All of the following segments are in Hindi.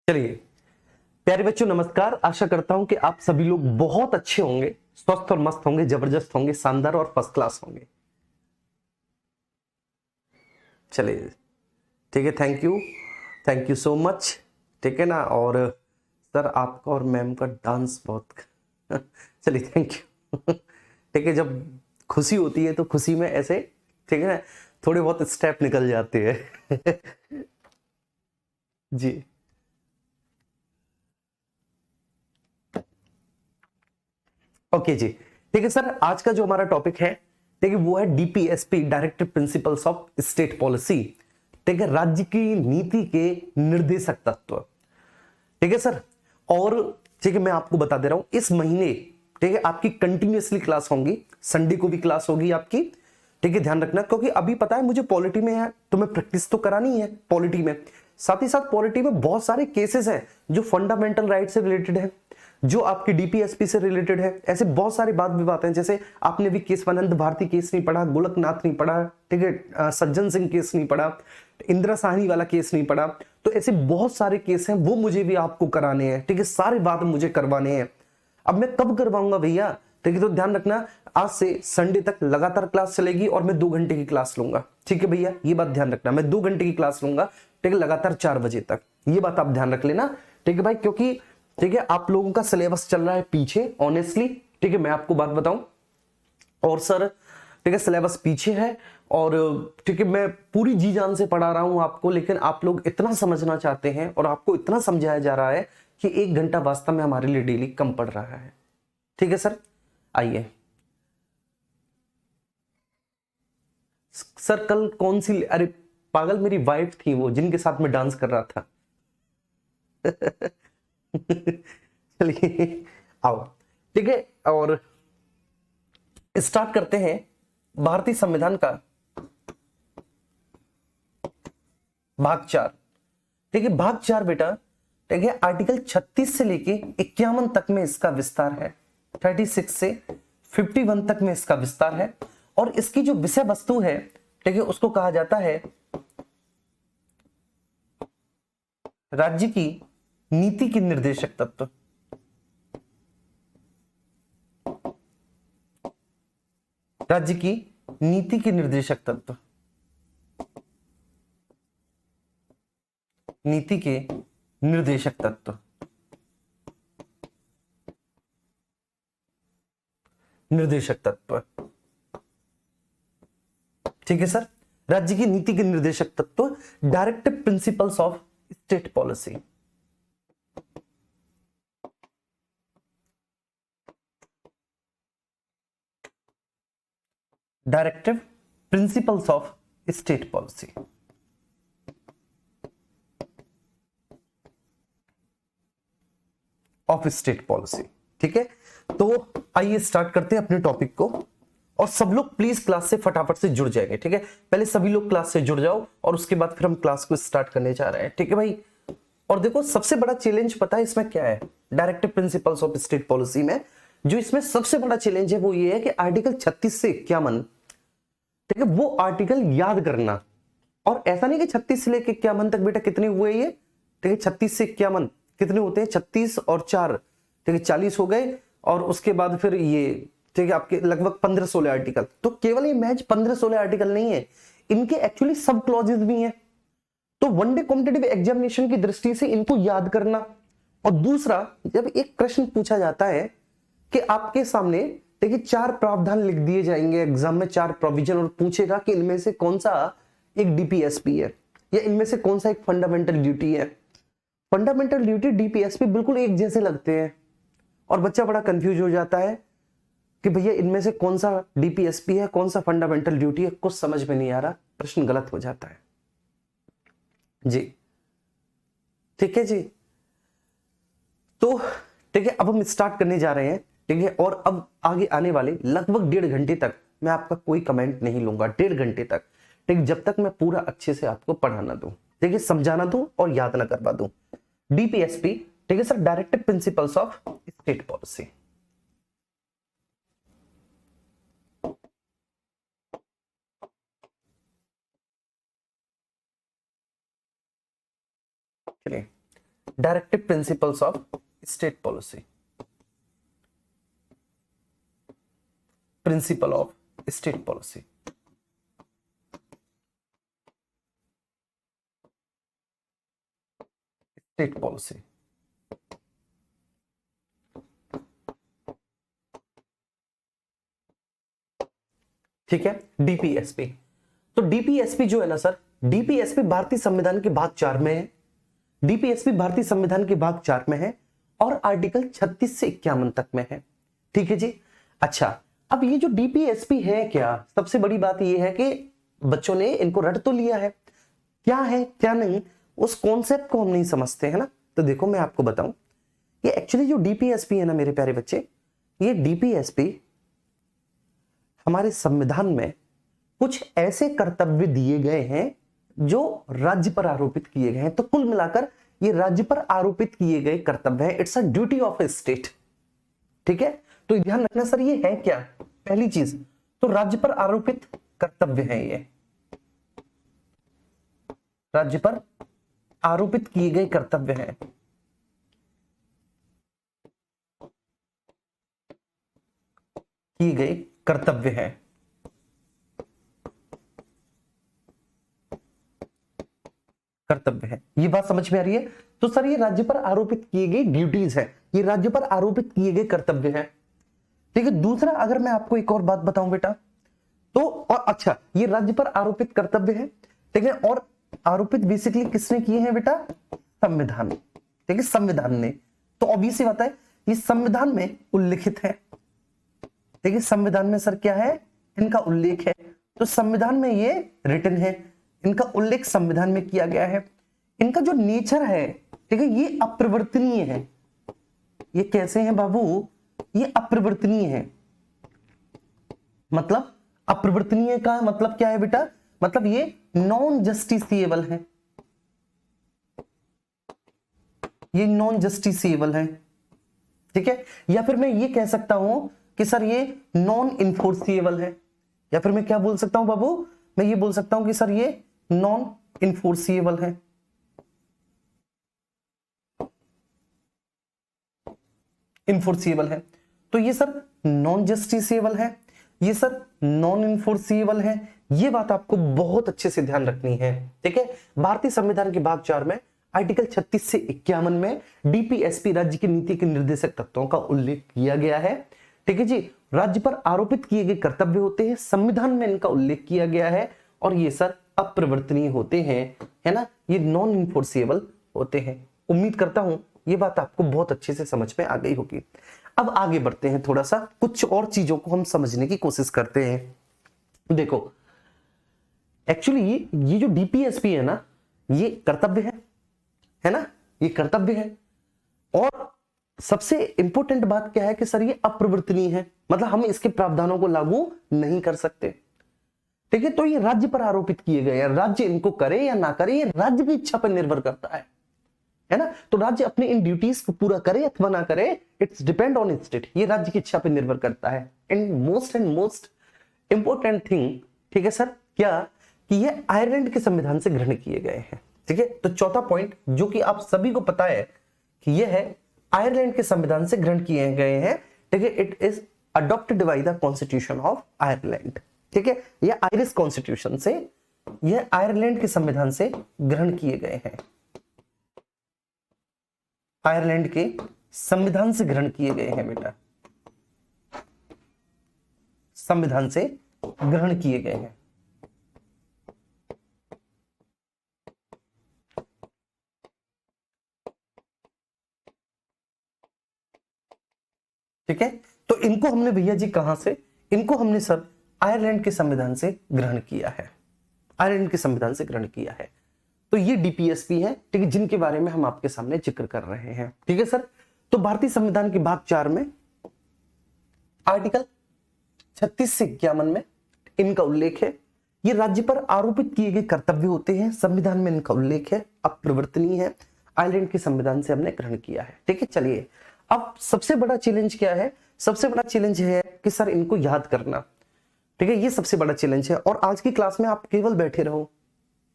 चलिए प्यारे बच्चों, नमस्कार। आशा करता हूं कि आप सभी लोग बहुत अच्छे होंगे, स्वस्थ और मस्त होंगे, जबरदस्त होंगे, शानदार और फर्स्ट क्लास होंगे। चलिए ठीक है, थैंक यू सो मच। ठीक है ना। और सर आपका और मैम का डांस बहुत चलिए थैंक यू। ठीक है, जब खुशी होती है तो खुशी में ऐसे ठीक है ना थोड़े बहुत स्टेप निकल जाते हैं। जी ओके जी। ठीक है सर, आज का जो हमारा टॉपिक है ठीक है वो है DPSP, directive principles of state policy. ठीक है, राज्य की नीति के निर्देशक तत्व। ठीक है सर। और ठीक है, मैं आपको बता दे रहा हूं इस महीने ठीक है आपकी कंटिन्यूअसली क्लास होंगी, संडे को भी क्लास होगी आपकी। ठीक है, ध्यान रखना, क्योंकि अभी पता है मुझे पॉलिटी में है तो मैं प्रैक्टिस तो करानी है पॉलिटी में। साथ ही साथ पॉलिटी में बहुत सारे केसेस हैं जो फंडामेंटल राइट से रिलेटेड है, जो आपकी डीपीएसपी से रिलेटेड है। ऐसे बहुत सारी बात विवाद हैं, जैसे आपने भी केशवानंद भारती केस नहीं पढ़ा, गोलकनाथ नहीं पढ़ा, ठीक है, सज्जन सिंह केस नहीं पढ़ा, इंदिरा साहनी वाला केस नहीं पढ़ा। तो ऐसे बहुत सारे केस हैं, वो मुझे भी आपको कराने हैं। ठीक है, सारी बात मुझे करवाने हैं। अब मैं कब करवाऊंगा भैया? ठीक है, तो ध्यान रखना, आज से संडे तक लगातार क्लास चलेगी और मैं 2 घंटे की क्लास लूंगा। ठीक है भैया, ये बात ध्यान रखना, मैं 2 घंटे की क्लास लूंगा। ठीक है, लगातार 4 बजे तक, ये बात आप ध्यान रख लेना। ठीक है भाई, क्योंकि ठीक है आप लोगों का सिलेबस चल रहा है पीछे ऑनेस्टली। ठीक है, मैं आपको बात बताऊं, और सर ठीक है सिलेबस पीछे है, और ठीक है मैं पूरी जी जान से पढ़ा रहा हूं आपको, लेकिन आप लोग इतना समझना चाहते हैं और आपको इतना समझाया जा रहा है कि 1 घंटा वास्तव में हमारे लिए डेली कम पड़ रहा है। ठीक है सर, आइए। सर कल कौन सी, अरे पागल, मेरी वाइफ थी वो जिनके साथ मैं डांस कर रहा था। चलिए आओ। ठीक है, और स्टार्ट करते हैं भारतीय संविधान का भाग 4। ठीक है, भाग 4 बेटा, ठीक है आर्टिकल 36 से लेके 51 तक में इसका विस्तार है। 36 से 51 तक में इसका विस्तार है। और इसकी जो विषय वस्तु है ठीक है उसको कहा जाता है राज्य की नीति की निर्देशक तत्व। राज्य की नीति की निर्देशक तत्व, नीति के निर्देशक तत्व, निर्देशक तत्व। ठीक है सर, राज्य की नीति के निर्देशक तत्व, directive principles of state policy. Directive principles of state policy. Of state policy. ठीक है, तो आइए स्टार्ट करते हैं अपने टॉपिक को। और सब लोग प्लीज क्लास से फटाफट से जुड़ जाएंगे। ठीक है, पहले सभी लोग क्लास से जुड़ जाओ और उसके बाद फिर हम क्लास को स्टार्ट करने जा रहे हैं। ठीक है भाई, और देखो सबसे बड़ा चैलेंज पता है इसमें क्या है? Directive principles of state policy में जो इसमें सबसे बड़ा चैलेंज है वो ये है कि आर्टिकल 36 से 51, ठीक है, वो आर्टिकल याद करना। और ऐसा नहीं कि 36 से लेके 51 तक बेटा कितने हुए ये, ठीक है 36 से 51 कितने होते हैं? 36 और 4 ठीक है 40 हो गए। और उसके बाद फिर ये ठीक है आपके लगभग 15-16 आर्टिकल। तो केवल ये मैच 15-16 आर्टिकल नहीं है, इनके एक्चुअली सब क्लॉजेस भी हैं। तो वनडे कॉम्पिटिटिव एग्जामिनेशन की दृष्टि से इनको याद करना। और दूसरा, जब एक प्रश्न पूछा जाता है कि आपके सामने देखिए 4 प्रावधान लिख दिए जाएंगे एग्जाम में, 4 प्रोविजन, और पूछेगा कि इनमें से कौन सा एक डीपीएसपी है या इनमें से कौन सा एक फंडामेंटल ड्यूटी है। फंडामेंटल ड्यूटी डीपीएसपी बिल्कुल एक जैसे लगते हैं और बच्चा बड़ा कंफ्यूज हो जाता है कि भैया इनमें से कौन सा डीपीएसपी है, कौन सा फंडामेंटल ड्यूटी है, कुछ समझ में नहीं आ रहा, प्रश्न गलत हो जाता है जी। ठीक है जी, तो ठीक है अब हम स्टार्ट करने जा रहे हैं। ठीक है, और अब आगे आने वाले लगभग 1.5 घंटे तक मैं आपका कोई कमेंट नहीं लूंगा, 1.5 घंटे तक। ठीक, जब तक मैं पूरा अच्छे से आपको पढ़ाना दूं, ठीक है, समझाना दूं और याद ना करवा दूं। डीपीएसपी, ठीक है sir, directive principles of state policy. चलिए directive principles of state policy, principle of state policy. State policy, ठीक है। डीपीएसपी, तो डीपीएसपी जो है ना सर, डीपीएसपी भारतीय संविधान के भाग 4 में है। डीपीएसपी भारतीय संविधान के भाग 4 में है और आर्टिकल 36 से 51 तक में है, ठीक है जी। अच्छा, अब ये जो डीपीएसपी है क्या, सबसे बड़ी बात ये है कि बच्चों ने इनको रट तो लिया है, क्या है क्या नहीं, उस कॉन्सेप्ट को हम नहीं समझते है ना। तो देखो मैं आपको बताऊं, ये एक्चुअली जो डीपीएसपी है ना मेरे प्यारे बच्चे, ये डीपीएसपी हमारे संविधान में कुछ ऐसे कर्तव्य दिए गए हैं जो राज्य पर आरोपित किए गए हैं। तो कुल मिलाकर ये राज्य पर आरोपित किए गए कर्तव्य है, it's a duty of A state, ठीक है। तो ध्यान रखना सर, ये है क्या, पहली चीज तो राज्य पर आरोपित कर्तव्य है, ये राज्य पर आरोपित किए गए कर्तव्य हैं। किए गए कर्तव्य हैं, कर्तव्य है, ये बात समझ में आ रही है। तो सर ये राज्य पर आरोपित किए गए ड्यूटीज है, ये राज्य पर आरोपित किए गए कर्तव्य है, ठीक है। दूसरा अगर मैं आपको एक और बात बताऊं बेटा, तो और अच्छा ये राज्य पर आरोपित कर्तव्य है, ठीक है, और आरोपित बेसिकली किसने किए हैं बेटा, संविधान, ठीक है, संविधान ने। तो ऑब्वियसली बात है ये संविधान में उल्लिखित है, ठीक है, संविधान में सर क्या है, इनका उल्लेख है। तो संविधान में ये रिटन है, इनका उल्लेख संविधान में किया गया है। इनका जो नेचर है, ठीक है, ये अपरिवर्तनीय है। ये कैसे हैं बाबू, ये अपरिवर्तनीय है। मतलब अपरिवर्तनीय का मतलब क्या है बेटा, मतलब ये नॉन जस्टिसिएबल है, ये नॉन जस्टिसिएबल है, ठीक है। या फिर मैं ये कह सकता हूं कि सर ये नॉन इन्फोर्सिएबल है, या फिर मैं क्या बोल सकता हूं बाबू, मैं ये बोल सकता हूं कि सर ये नॉन इन्फोर्सिएबल है, इन्फोर्सिएबल है। तो ये सर नॉन जस्टिसिएबल है, ये सर नॉन इन्फोर्सिएबल है। ये बात आपको बहुत अच्छे से ध्यान रखनी है, ठीक है। भारतीय संविधान के भाग 4 में आर्टिकल 36 से 51 में डीपीएसपी राज्य की नीति के निर्देशक तत्वों का उल्लेख किया गया है, ठीक है जी। राज्य पर आरोपित किए गए कर्तव्य होते हैं, संविधान में इनका उल्लेख किया गया है, और ये सर अपरिवर्तनीय होते हैं, है ना, ये नॉन इन्फोर्सिएबल होते हैं। उम्मीद करता हूं ये बात आपको बहुत अच्छे से समझ में आ गई होगी। अब आगे बढ़ते हैं, थोड़ा सा कुछ और चीजों को हम समझने की कोशिश करते हैं। देखो एक्चुअली ये जो डीपीएसपी है ना, ये कर्तव्य है ना, ये कर्तव्य है। और सबसे इंपॉर्टेंट बात क्या है कि सर ये अपरिवर्तनीय है, मतलब हम इसके प्रावधानों को लागू नहीं कर सकते, ठीक है। तो ये राज्य पर आरोपित किए गए हैं, राज्य इनको करे या ना करे ये राज्य की इच्छा पर निर्भर करता है ना। तो राज्य अपने इन ड्यूटीज को पूरा करे अथवा ना करे, इट्स डिपेंड ऑन स्टेट, ये राज्य की इच्छा पर निर्भर करता है। एंड मोस्ट इंपॉर्टेंट थिंग, ठीक है सर, क्या कि ये आयरलैंड के संविधान से ग्रहण किए गए हैं, ठीक है। तो चौथा पॉइंट जो कि आप सभी को पता है कि ये है आयरलैंड के संविधान से ग्रहण किए गए हैं, ठीक है। It is adopted by the constitution of Ireland, ठीक है। यह आयरिश कॉन्स्टिट्यूशन से, यह आयरलैंड के संविधान से ग्रहण किए गए हैं, आयरलैंड के संविधान से ग्रहण किए गए हैं बेटा, संविधान से ग्रहण किए गए हैं, ठीक है। तो इनको हमने भैया जी कहां से, इनको हमने सर आयरलैंड के संविधान से ग्रहण किया है, आयरलैंड के संविधान से ग्रहण किया है। तो ये डीपीएसपी है, ठीक है, जिनके बारे में हम आपके सामने जिक्र कर रहे हैं, ठीक है सर। तो भारतीय संविधान के भाग 4 में आर्टिकल 36 से 51 में इनका उल्लेख है। ये राज्य पर आरोपित किए गए कर्तव्य होते हैं, संविधान में इनका उल्लेख है, अपरिवर्तनीय है, आयरलैंड के संविधान से हमने ग्रहण किया है, ठीक है। चलिए अब सबसे बड़ा चैलेंज क्या है, सबसे बड़ा चैलेंज है कि सर इनको याद करना, ठीक है, ये सबसे बड़ा चैलेंज है। और आज की क्लास में आप केवल बैठे रहो,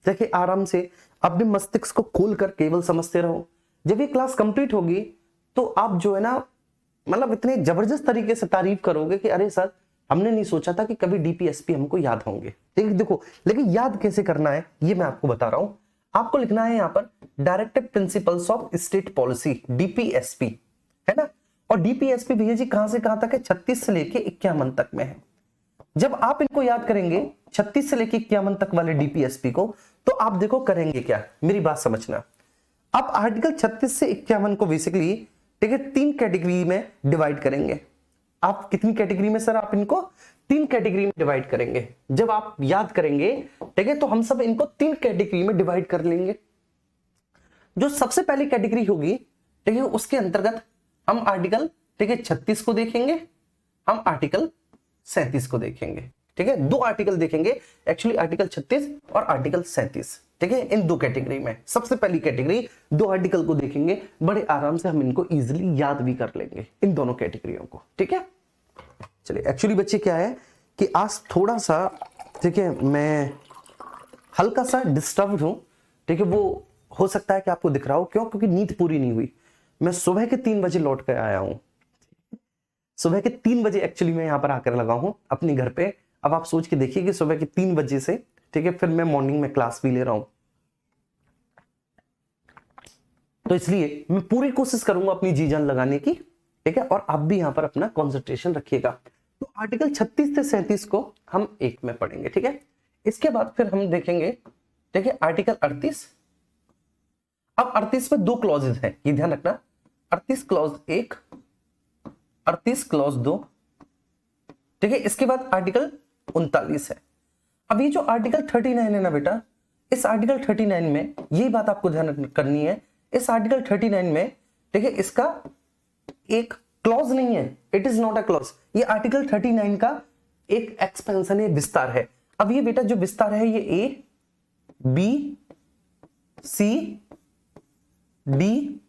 देखिए आराम से अपने मस्तिष्क को खोलकर केवल समझते रहो, जब ये क्लास कंप्लीट होगी तो आप जो है ना मतलब इतने जबरदस्त तरीके से तारीफ करोगे कि अरे सर हमने नहीं सोचा था कि कभी डीपीएसपी हमको याद होंगे। ठीक है, देखो लेकिन याद कैसे करना है ये मैं आपको बता रहा हूं। आपको लिखना है यहां पर directive principles of state policy, DPSP, है ना। और डीपीएसपी भैया जी कहां से कहां तक है? 36 से लेके 51 तक में है। जब आप इनको याद करेंगे 36 से लेके 51 तक वाले डीपीएसपी को, तो आप देखो करेंगे क्या, मेरी बात समझना। आप आर्टिकल 36 से 51 को बेसिकली ठीक है 3 कैटेगरी में डिवाइड करेंगे। आप कितनी कैटेगरी में सर? आप इनको 3 कैटेगरी में डिवाइड करेंगे। जब आप याद करेंगे ठीक है तो हम सब इनको 3 कैटेगरी में डिवाइड कर लेंगे। जो सबसे पहली कैटेगरी होगी ठीक है उसके अंतर्गत हम आर्टिकल ठीक है 36 को देखेंगे, हम आर्टिकल 37 को देखेंगे। ठीक है, 2 आर्टिकल देखेंगे एक्चुअली, आर्टिकल 36 और आर्टिकल 37। ठीक है, इन 2 कैटेगरी में सबसे पहली कैटेगरी 2 आर्टिकल को देखेंगे, बड़े आराम से हम इनको इजीली याद भी कर लेंगे इन दोनों कैटेगरियों को। ठीक है, चलिए एक्चुअली बच्चे क्या है कि आज थोड़ा सा ठीक है मैं हल्का सा डिस्टर्ब हूं। ठीक है, वो हो सकता है कि आपको दिख रहा हो, क्यों? क्योंकि नींद पूरी नहीं हुई। मैं सुबह के 3 बजे लौट कर आया हूं, सुबह के 3 बजे एक्चुअली मैं यहां पर आकर लगा हूं अपने घर पे। अब आप सोच के देखिए कि सुबह के 3 बजे से ठीक है फिर मैं मॉर्निंग में क्लास भी ले रहा हूं, तो इसलिए मैं पूरी कोशिश करूंगा अपनी जी जान लगाने की। ठीक है, और आप भी यहां पर अपना कंसंट्रेशन रखिएगा। तो आर्टिकल 36 से 37 को हम एक में पढ़ेंगे। ठीक है, इसके बाद फिर हम देखेंगे ठीक है आर्टिकल 38। अब 38 में 2 क्लॉजेज हैं, ये ध्यान रखना, 38 क्लॉज 1, 38 क्लॉज 2। ठीक है, इसके बाद आर्टिकल 39 है। अब ये जो आर्टिकल 39 है ना बेटा, इस आर्टिकल 39 में यही बात आपको ध्यान करनी है, इस आर्टिकल 39 में ठीक है इसका एक क्लॉज नहीं है, it is not a clause. ये आर्टिकल 39 का एक एक्सपेंशन है, विस्तार है। अब ये बेटा जो विस्तार है ये ए, बी, सी, डी,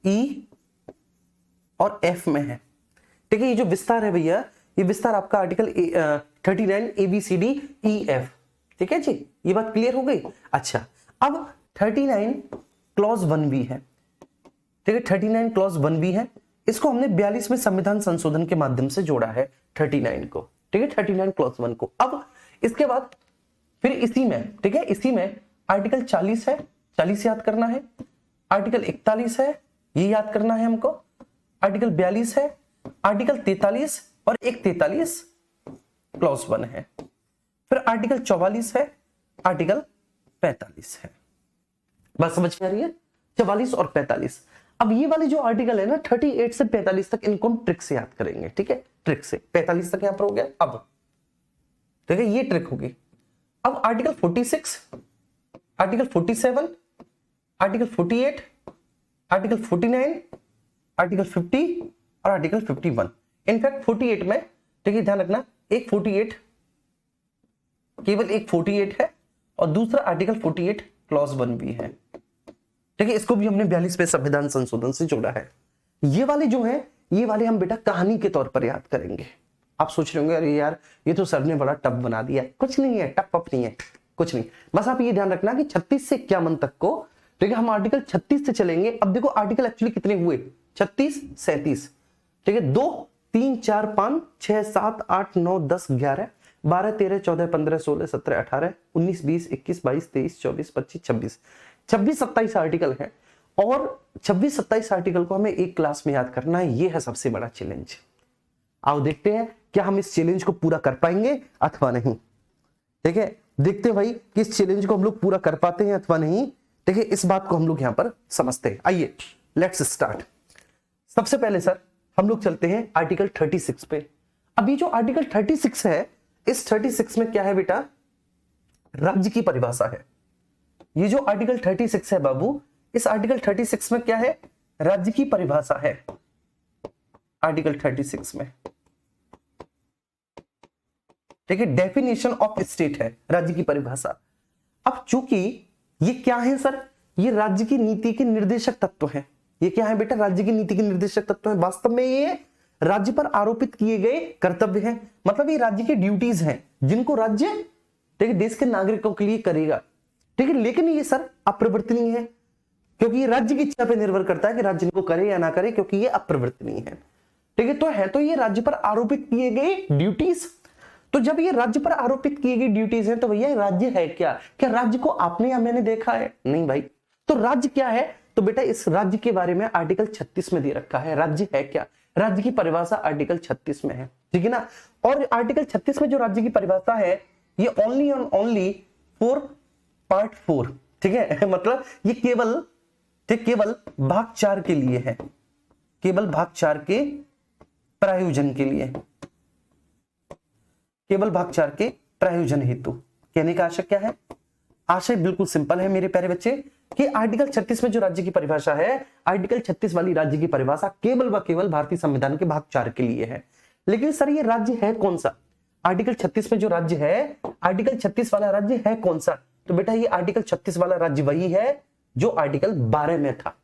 ई और एफ में है। ठीक है, ये जो विस्तार है भैया, ये विस्तार आपका article 39 A B C D E F. ठीक है जी, ये बात क्लियर हो गई। अच्छा, अब 39 क्लॉज 1 है। ठीक है, 39 क्लॉज 1 है, इसको हमने 42 में संविधान संशोधन के माध्यम से जोड़ा है 39 को। ठीक है, 39 क्लॉज 1 को। अब इसके बाद फिर इसी में ठीक है इसी में आर्टिकल 40 है, 40 याद करना है। आर्टिकल 41 है, ये याद करना है हमको। आर्टिकल 42 है, आर्टिकल 43 और एक 43 क्लॉज 1 है। फिर आर्टिकल 44 है, आर्टिकल 45 है। बात समझ में आ रही है? 44 और 45। अब ये वाले जो आर्टिकल है ना 38 से 45 तक, इनको हम ट्रिक से याद करेंगे। ठीक है, ट्रिक से 45 तक यहां पर हो गया। अब ठीक है ये ट्रिक होगी। अब article 46, article 47, article 48, article 49, article 50 और आर्टिकल 51। इनफैक्ट 48 में ठीक है ध्यान रखना, एक 48 केवल एक 48 है और दूसरा आर्टिकल 48 क्लॉज 1 भी है। ठीक है, इसको भी हमने 42 में संविधान संशोधन से जोड़ा है। ये वाले जो है ये वाले हम बेटा कहानी के तौर पर याद करेंगे। आप सोच रहे होंगे अरे यार ये तो सर ने बड़ा टफ बना दिया। कुछ नहीं है, टफ अप नहीं है, कुछ नहीं। बस आप ये ध्यान रखना कि 36 से 51 तक को ठीक है हम आर्टिकल 36 से चलेंगे। अब देखो आर्टिकल एक्चुअली कितने हुए, 36, 37। ठीक है, 2, 3, 4, 5, 6, 7, 8, 9, 10, 11, 12, 13, 14, 15, 16, 17, 18, 19, 20, 21, 22, 23, 24, 25, 26, 27 आर्टिकल है। और 27 आर्टिकल को हमें एक क्लास में याद करना है। ये है सबसे बड़ा चैलेंज। आओ देखते हैं क्या हम इस चैलेंज को पूरा कर पाएंगे अथवा नहीं। ठीक है, देखते हैं भाई कि इस चैलेंज को हम लोग पूरा कर पाते हैं अथवा नहीं। ठीक है, इस बात को हम लोग यहां पर समझते हैं। आइए लेट्स स्टार्ट। सबसे पहले सर हम लोग चलते हैं आर्टिकल 36 पे। अभी जो आर्टिकल 36 है, इस 36 में क्या है बेटा, राज्य की परिभाषा है। ये जो आर्टिकल 36 है बाबू, इस आर्टिकल 36 में क्या है, राज्य की परिभाषा है। आर्टिकल 36 में ठीक है डेफिनेशन ऑफ स्टेट है, राज्य की परिभाषा। अब चूंकि ये क्या है सर, ये राज्य की नीति के निर्देशक तत्व है। ये क्या है बेटा, राज्य की नीति के निर्देशक तत्व है। वास्तव में ये राज्य पर आरोपित किए गए कर्तव्य हैं, मतलब ये राज्य की ड्यूटीज हैं जिनको राज्य ठीक है देश के नागरिकों के लिए करेगा। ठीक है, लेकिन ये सर अपरिवर्तनीय है। क्योंकि ये राज्य की इच्छा पे निर्भर करता है कि राज्य इनको करे या ना करे, क्योंकि ये अप्रवर्तनीय है। ठीक है, तो ये राज्य पर आरोपित किए गए ड्यूटीज। तो जब ये राज्य पर आरोपित किए गए ड्यूटीज हैं, तो भैया राज्य है क्या? क्या राज्य को आपने या मैंने देखा है? नहीं भाई। तो राज्य क्या है? तो बेटा इस राज्य के बारे में आर्टिकल 36 में दे रखा है। राज्य है क्या? राज्य की परिभाषा आर्टिकल 36 में है, ठीक है ना। और आर्टिकल 36 में जो राज्य की परिभाषा है, ये only and only for part 4, ठीक है मतलब ये केवल भाग 4 के लिए है, केवल भाग 4 के प्रायोजन के लिए, केवल भाग 4 के प्रायोजन हेतु। कहने का आशय क्या है? आशय बिल्कुल सिंपल है मेरे प्यारे बच्चे, कि आर्टिकल 36 में जो राज्य की परिभाषा है, आर्टिकल 36 वाली राज्य की परिभाषा केवल व केवल भारतीय संविधान के भाग 4 के लिए है। लेकिन सर ये राज्य है कौन सा? आर्टिकल 36 में जो राज्य है, आर्टिकल 36 वाला राज्य है कौन सा? तो बेटा ये आर्टिकल 36 वाला राज्य वही है जो आर्टिकल 12 में था।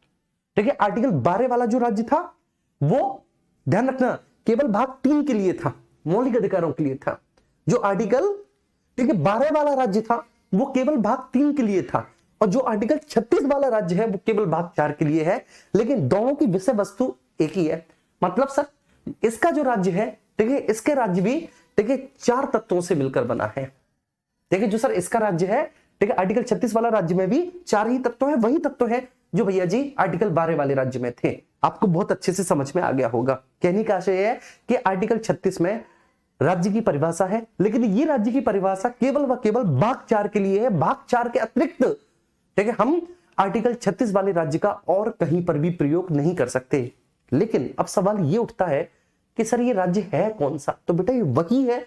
ठीक है, आर्टिकल 12 वाला जो राज्य था वो ध्यान रखना केवल भाग 3 के लिए था, मौलिक अधिकारों के लिए था। जो आर्टिकल 12 वाला राज्य था वो केवल भाग 3 के लिए था, और जो आर्टिकल 36 वाला राज्य है वो केवल भाग 4 के लिए है। लेकिन दोनों की विषय वस्तु एक ही है। मतलब सर इसका जो राज्य है, ठीक है, इसके राज्य भी ठीक है 4 तत्वों से मिलकर बना है। ठीक है, जो सर इसका राज्य है, ठीक है, आर्टिकल 36 वाला राज्य में भी 4 ही तत्व है, वही तत्व है जो भैया जी आर्टिकल 12 वाले राज्य में थे। आपको बहुत अच्छे से समझ में आ गया होगा। कहने का आशय है कि आर्टिकल 36 में राज्य की परिभाषा है, लेकिन ये राज्य की परिभाषा केवल व केवल भाग 4 के लिए है। भाग 4 के अतिरिक्त ठीक है हम आर्टिकल 36 वाले राज्य का और कहीं पर भी प्रयोग नहीं कर सकते। लेकिन अब सवाल ये उठता है कि सर ये राज्य है कौन सा? तो बेटा ये वही है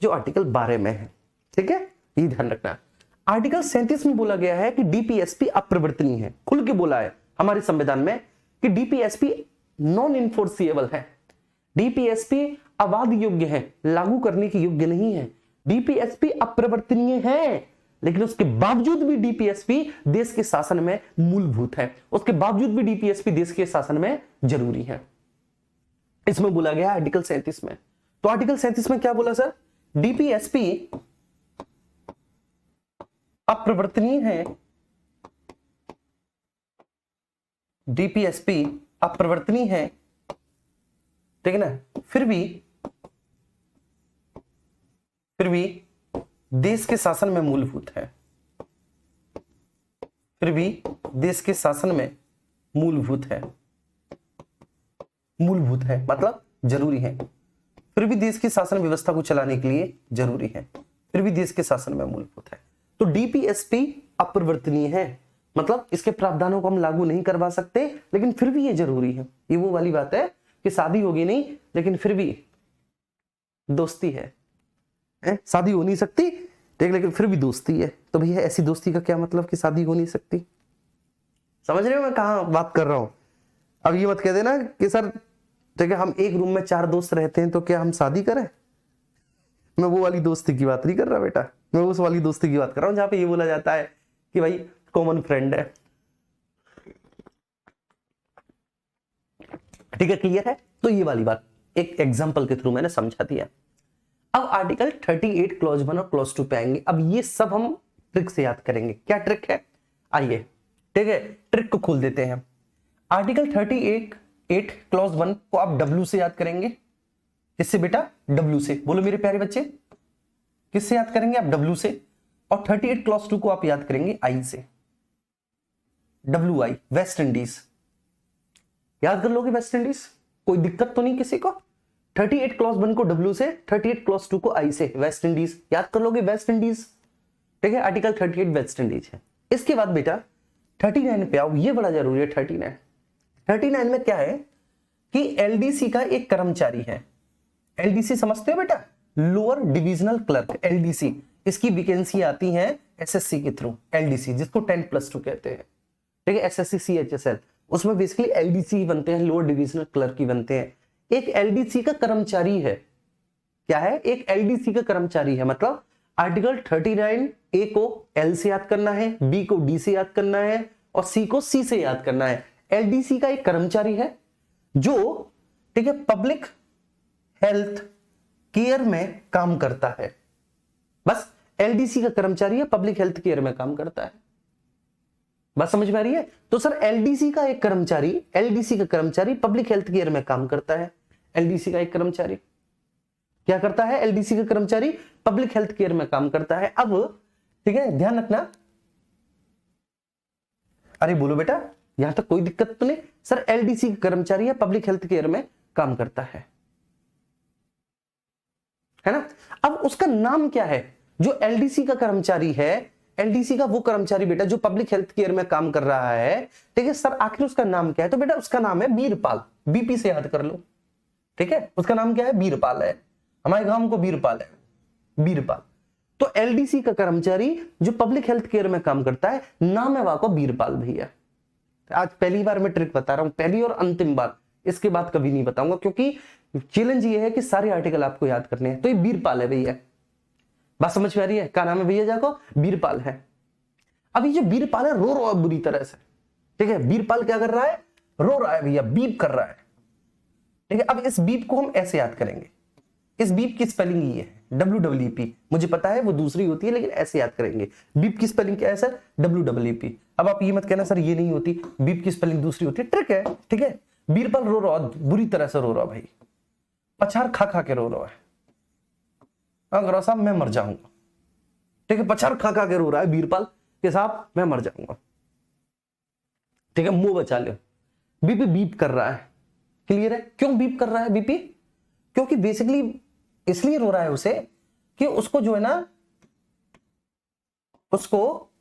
जो आर्टिकल 12 में है। ठीक है, ये ध्यान रखना। आर्टिकल 37 में बोला गया है कि डीपीएसपी अप्रवर्तनीय है। खुल के बोला है हमारे संविधान में कि डीपीएसपी नॉन इन्फोर्सिएबल है, डीपीएसपी अवाद योग्य है, लागू करने के योग्य नहीं है। डीपीएसपी अप्रवर्तनीय है, लेकिन उसके बावजूद भी डीपीएसपी देश के शासन में मूलभूत है, उसके बावजूद भी डीपीएसपी देश के शासन में जरूरी है। इसमें बोला गया आर्टिकल 37 में। तो आर्टिकल 37 में क्या बोला सर? डीपीएसपी अप्रवर्तनीय है, डीपीएसपी अप्रवर्तनीय है, ठीक है ना, फिर भी देश के शासन में मूलभूत है, फिर भी देश के शासन में मूलभूत है, मूलभूत है मतलब जरूरी है, फिर भी देश की शासन व्यवस्था को चलाने के लिए जरूरी है, फिर भी देश के शासन में मूलभूत है। तो डीपीएसपी अप्रवर्तनीय है, मतलब इसके प्रावधानों को हम लागू नहीं करवा सकते, लेकिन फिर भी ये जरूरी है। ये वो वाली बात है कि शादी होगी नहीं लेकिन फिर भी दोस्ती है, शादी हो नहीं सकती ठीक, लेकिन फिर भी दोस्ती है। तो भैया ऐसी दोस्ती का क्या मतलब कि शादी हो नहीं सकती? समझ रहे हो मैं कहां बात कर रहा हूं? अब ये मत कह देना कि सर ठीक है हम एक रूम में 4 दोस्त रहते हैं तो क्या हम शादी करें। मैं वो वाली दोस्ती की बात नहीं कर रहा बेटा, मैं उस वाली दोस्ती की बात कर रहा हूं जहां पे ये बोला जाता है कि भाई कॉमन फ्रेंड है। ठीक है, क्लियर है? तो ये वाली बात एक एग्जांपल के थ्रू मैंने समझा दिया। अब आर्टिकल 38 क्लॉज 1 और क्लॉज 2 पे आएंगे। अब ये सब हम ट्रिक से याद करेंगे। क्या ट्रिक है? आइए ठीक है ट्रिक को खोल देते हैं। आर्टिकल 38 क्लॉज 1 को आप W से याद करेंगे। किससे बेटा? W से। बोलो मेरे प्यारे बच्चे, किससे याद करेंगे आप? W से। और 38 क्लॉज 2 को आप याद करेंगे I से, WI, वेस्ट इंडीज। याद कर लोगे वेस्ट इंडीज, कोई दिक्कत तो नहीं किसी को? 38 क्लॉज 1 को W से, 38 क्लॉज 2 को I से, वेस्ट इंडीज। याद कर लोगे वेस्ट इंडीज, ठीक है। आर्टिकल 38 वेस्ट इंडीज है। इसके बाद बेटा 39 पे आओ, ये बड़ा जरूरी है। 39 में क्या है कि एलडीसी का एक कर्मचारी है। एलडीसी समझते हो बेटा? Lower divisional clerk, LDC. इसकी वैकेंसी आती है एसएससी के थ्रू, एलडीसी जिसको 10+2 कहते हैं, ठीक है। एसएससी सीएचएसएल, उसमें बेसिकली एलडीसी बनते हैं, लोअर डिविजनल क्लर्क ही बनते हैं। एक एलडीसी का कर्मचारी है। क्या है? एक एलडीसी का कर्मचारी है। मतलब आर्टिकल 39 ए को एल से याद करना है, बी को डी से याद करना है और सी को सी से याद करना है। एलडीसी का एक कर्मचारी है जो ठीक है पब्लिक हेल्थ केयर में काम करता है। बस एलडीसी का कर्मचारी है, पब्लिक हेल्थ केयर में काम करता है। बात समझ में आ रही है? तो सर एलडीसी का एक कर्मचारी, एलडीसी का कर्मचारी पब्लिक हेल्थ केयर में काम करता है। एलडीसी का एक कर्मचारी क्या करता है? एलडीसी का कर्मचारी पब्लिक हेल्थ केयर में काम करता है। अब ठीक है, ध्यान रखना। अरे बोलो बेटा, यहां तक कोई दिक्कत तो नहीं? सर एलडीसी का कर्मचारी है, पब्लिक हेल्थ केयर में काम करता है ना? अब उसका नाम क्या है? जो एलडीसी का कर्मचारी है, एलडीसी का वो कर्मचारी बेटा जो पब्लिक हेल्थ केयर में काम कर रहा है, ठीक है सर, आखिर उसका नाम क्या है? तो बेटा उसका नाम है बीरपाल। बीपी से याद कर लो, ठीक है? उसका नाम क्या है? बीरपाल है। हमारे गांव को बीरपाल है, बीरपाल। तो एलडीसी का कर्मचारी जो पब्लिक हेल्थ केयर में काम करता है, नाम है वहां को बीरपाल भैया। आज पहली बार मैं ट्रिक बता रहा हूं, पहली और अंतिम बार, इसके बाद कभी नहीं बताऊंगा, क्योंकि चैलेंज ये है कि सारे आर्टिकल आपको याद करने हैं। तो ये बीरपाल है भैया। बात समझ में आ रही है? क्या नाम है भैया? जाको बीरपाल है। अब ये जो बीरपाल है रो रहा है बुरी तरह से, ठीक है? बीरपाल क्या कर रहा है? रो रहा है भैया, बीप कर रहा है, ठीक है? अब इस बीप को हम ऐसे याद करेंगे। इस बीप की स्पेलिंग ये है WEEP। मुझे पता है वो दूसरी होती है, लेकिन ऐसे याद करेंगे। बीप की स्पेलिंग क्या है सर? WEEP। अब आप ये मत कहना सर ये नहीं होती, बीप की स्पेलिंग दूसरी होती है। ट्रिक है, ठीक है? बीरबल रो रहा, बुरी तरह से रो रहा भाई, पछाड़ खा खा के रो रहा है। अगर साहब मैं मर जाऊंगा, ठीक है? पछाड़ खा खा के रो रहा है बीरपाल के साहब मैं मर जाऊंगा, ठीक है? मुंह बचा लो। बीपी बीप कर रहा है, क्लियर है? क्यों बीप कर रहा है बीपी? क्योंकि बेसिकली इसलिए रो रहा है उसे कि उसको जो है ना, उसको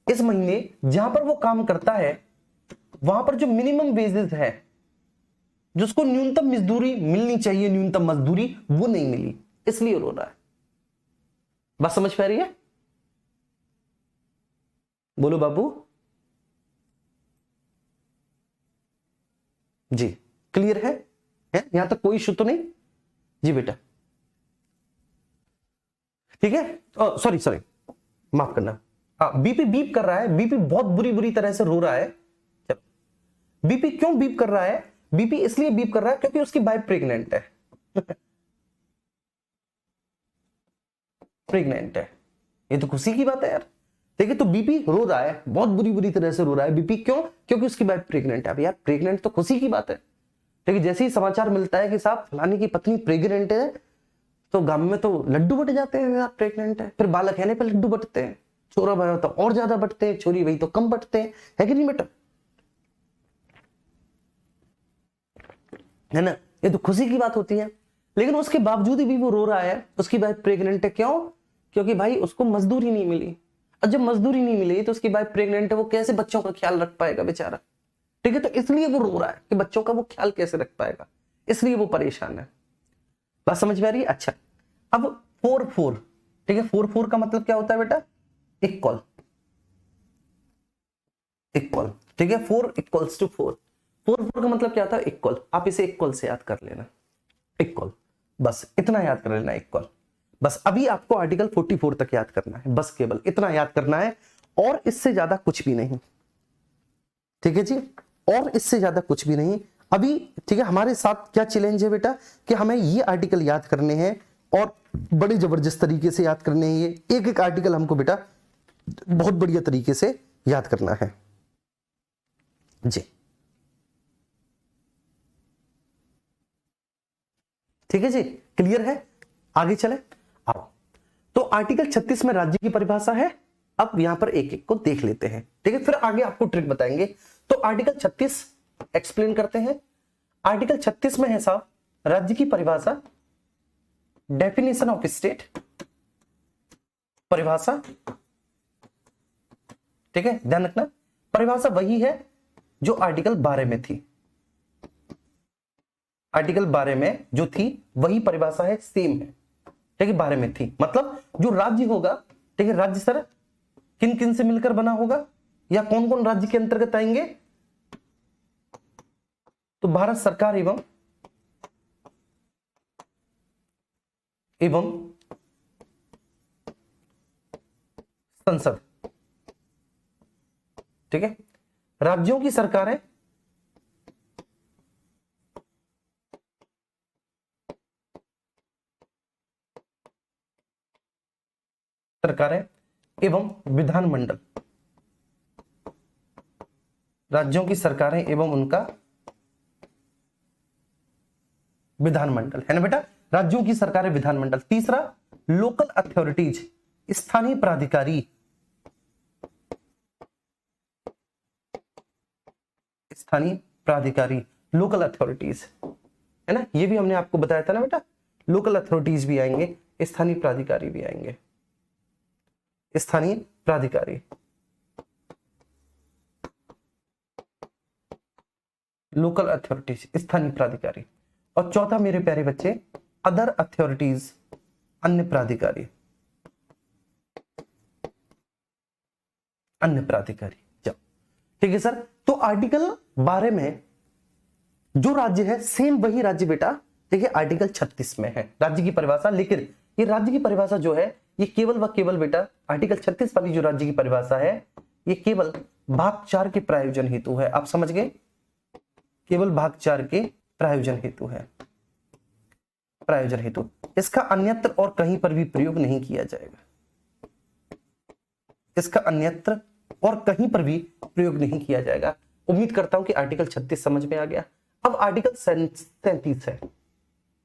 इस महीने जहां पर वो काम करता है वहां पर जो मिनिमम वेजेस है, जिसको न्यूनतम मजदूरी मिलनी चाहिए, न्यूनतम मजदूरी, वो नहीं मिली, इसलिए रो रहा है। बात समझ पा रही है? बोलो बाबू जी, क्लियर है? यहां तक कोई इशू तो नहीं? जी बेटा, ठीक है? सॉरी सॉरी, माफ करना। बीपी बीप कर रहा है, बीपी बहुत बुरी बुरी तरह से रो रहा है। बीपी क्यों बीप कर रहा है? बीपी इसलिए बीप कर रहा है क्योंकि उसकी वाइफ प्रेग्नेंट है। प्रेग्नेंट है, ये तो खुशी की बात है यार। ठीक है, तो बीपी रो रहा है, बहुत बुरी बुरी तरह से रो रहा है बीपी। क्यों? क्योंकि उसकी वाइफ प्रेग्नेंट है। अब यार प्रेग्नेंट तो खुशी की बात है, ठीक है? जैसे ही समाचार मिलता है कि साहब फलाने की पत्नी प्रेग्नेंट है, तो गांव में तो लड्डू बट जाते हैं यार, प्रेग्नेंट है। फिर बालक है पे लड्डू बटते हैं, छोरा भाई तो और ज्यादा बटते हैं, छोरी भाई तो कम बटते हैं, है कि नहीं बेटा? है ना? ये तो खुशी की बात होती है। लेकिन उसके बावजूद भी वो रो रहा है, उसकी वाइफ प्रेग्नेंट है। क्यों? क्योंकि भाई उसको मजदूरी नहीं मिली। और जब मजदूरी नहीं मिली तो उसकी वाइफ प्रेग्नेंट है, वो कैसे बच्चों का ख्याल रख पाएगा बेचारा? ठीक है, तो इसलिए वो रो रहा है कि बच्चों का वो ख्याल कैसे रख पाएगा, इसलिए वो परेशान है। बात समझ में आ रही है? अच्छा, अब 4-4, ठीक है? 4-4 का मतलब क्या होता है बेटा? इक्वल, इक्वल, ठीक है? 4 इक्वल्स टू 4। 4-4 का मतलब क्या था? इक्वल। आप इसे इक्वल से याद कर लेना, इक्वल, बस इतना याद कर लेना, इक्वल। बस अभी आपको आर्टिकल 44 तक याद करना है, बस केवल इतना याद करना है, और इससे ज्यादा कुछ भी नहीं, ठीक है जी? और इससे ज्यादा कुछ भी नहीं अभी, ठीक है? हमारे साथ क्या चैलेंज है बेटा कि हमें ये आर्टिकल याद करने हैं, और बड़े जबरदस्त तरीके से याद करने हैं। ये एक एक आर्टिकल हमको बेटा बहुत बढ़िया तरीके से याद करना है जी, ठीक है जी? क्लियर है? आगे चले, आओ। तो आर्टिकल 36 में राज्य की परिभाषा है। अब यहां पर एक एक को देख लेते हैं, ठीक है? फिर आगे आपको ट्रिक बताएंगे। तो आर्टिकल 36 एक्सप्लेन करते हैं। आर्टिकल 36 में है साहब राज्य की परिभाषा, डेफिनेशन ऑफ स्टेट, परिभाषा, ठीक है? ध्यान रखना, परिभाषा वही है जो आर्टिकल 12 में थी। आर्टिकल 12 में जो थी वही परिभाषा है, सेम है, ठीक है? 12 में थी। मतलब जो राज्य होगा, ठीक है? राज्य सर किन किन से मिलकर बना होगा, या कौन कौन राज्य के अंतर्गत आएंगे? तो भारत सरकार एवं संसद, ठीक है? राज्यों की सरकारें एवं विधानमंडल, राज्यों की सरकारें एवं उनका विधानमंडल, है ना बेटा, राज्यों की सरकारें, विधानमंडल। तीसरा लोकल अथॉरिटीज, स्थानीय प्राधिकारी, स्थानीय प्राधिकारी, लोकल अथॉरिटीज, है ना, ये भी हमने आपको बताया था ना बेटा, लोकल अथॉरिटीज भी आएंगे, स्थानीय प्राधिकारी भी आएंगे, स्थानीय प्राधिकारी, लोकल अथॉरिटीज, स्थानीय प्राधिकारी। और चौथा मेरे प्यारे बच्चे अदर अथॉरिटीज, अन्य प्राधिकारी, अन्य प्राधिकारी। जाओ, ठीक है सर। तो आर्टिकल 12 में जो राज्य है सेम वही राज्य बेटा, देखिए आर्टिकल 36 में है राज्य की परिभाषा, लेकिन ये राज्य की परिभाषा जो है ये केवल व केवल बेटा आर्टिकल 36 वाली जो राज्य की परिभाषा है ये केवल भाग 4 के प्रायोजन हेतु है। आप समझ गए, केवल भाग 4 के प्रायोजन हेतु है, प्रायोजन हेतु। इसका अन्यत्र और कहीं पर भी प्रयोग नहीं किया जाएगा, इसका अन्यत्र और कहीं पर भी प्रयोग नहीं किया जाएगा। उम्मीद करता हूं कि आर्टिकल 36 समझ में आ गया। अब आर्टिकल 37 है,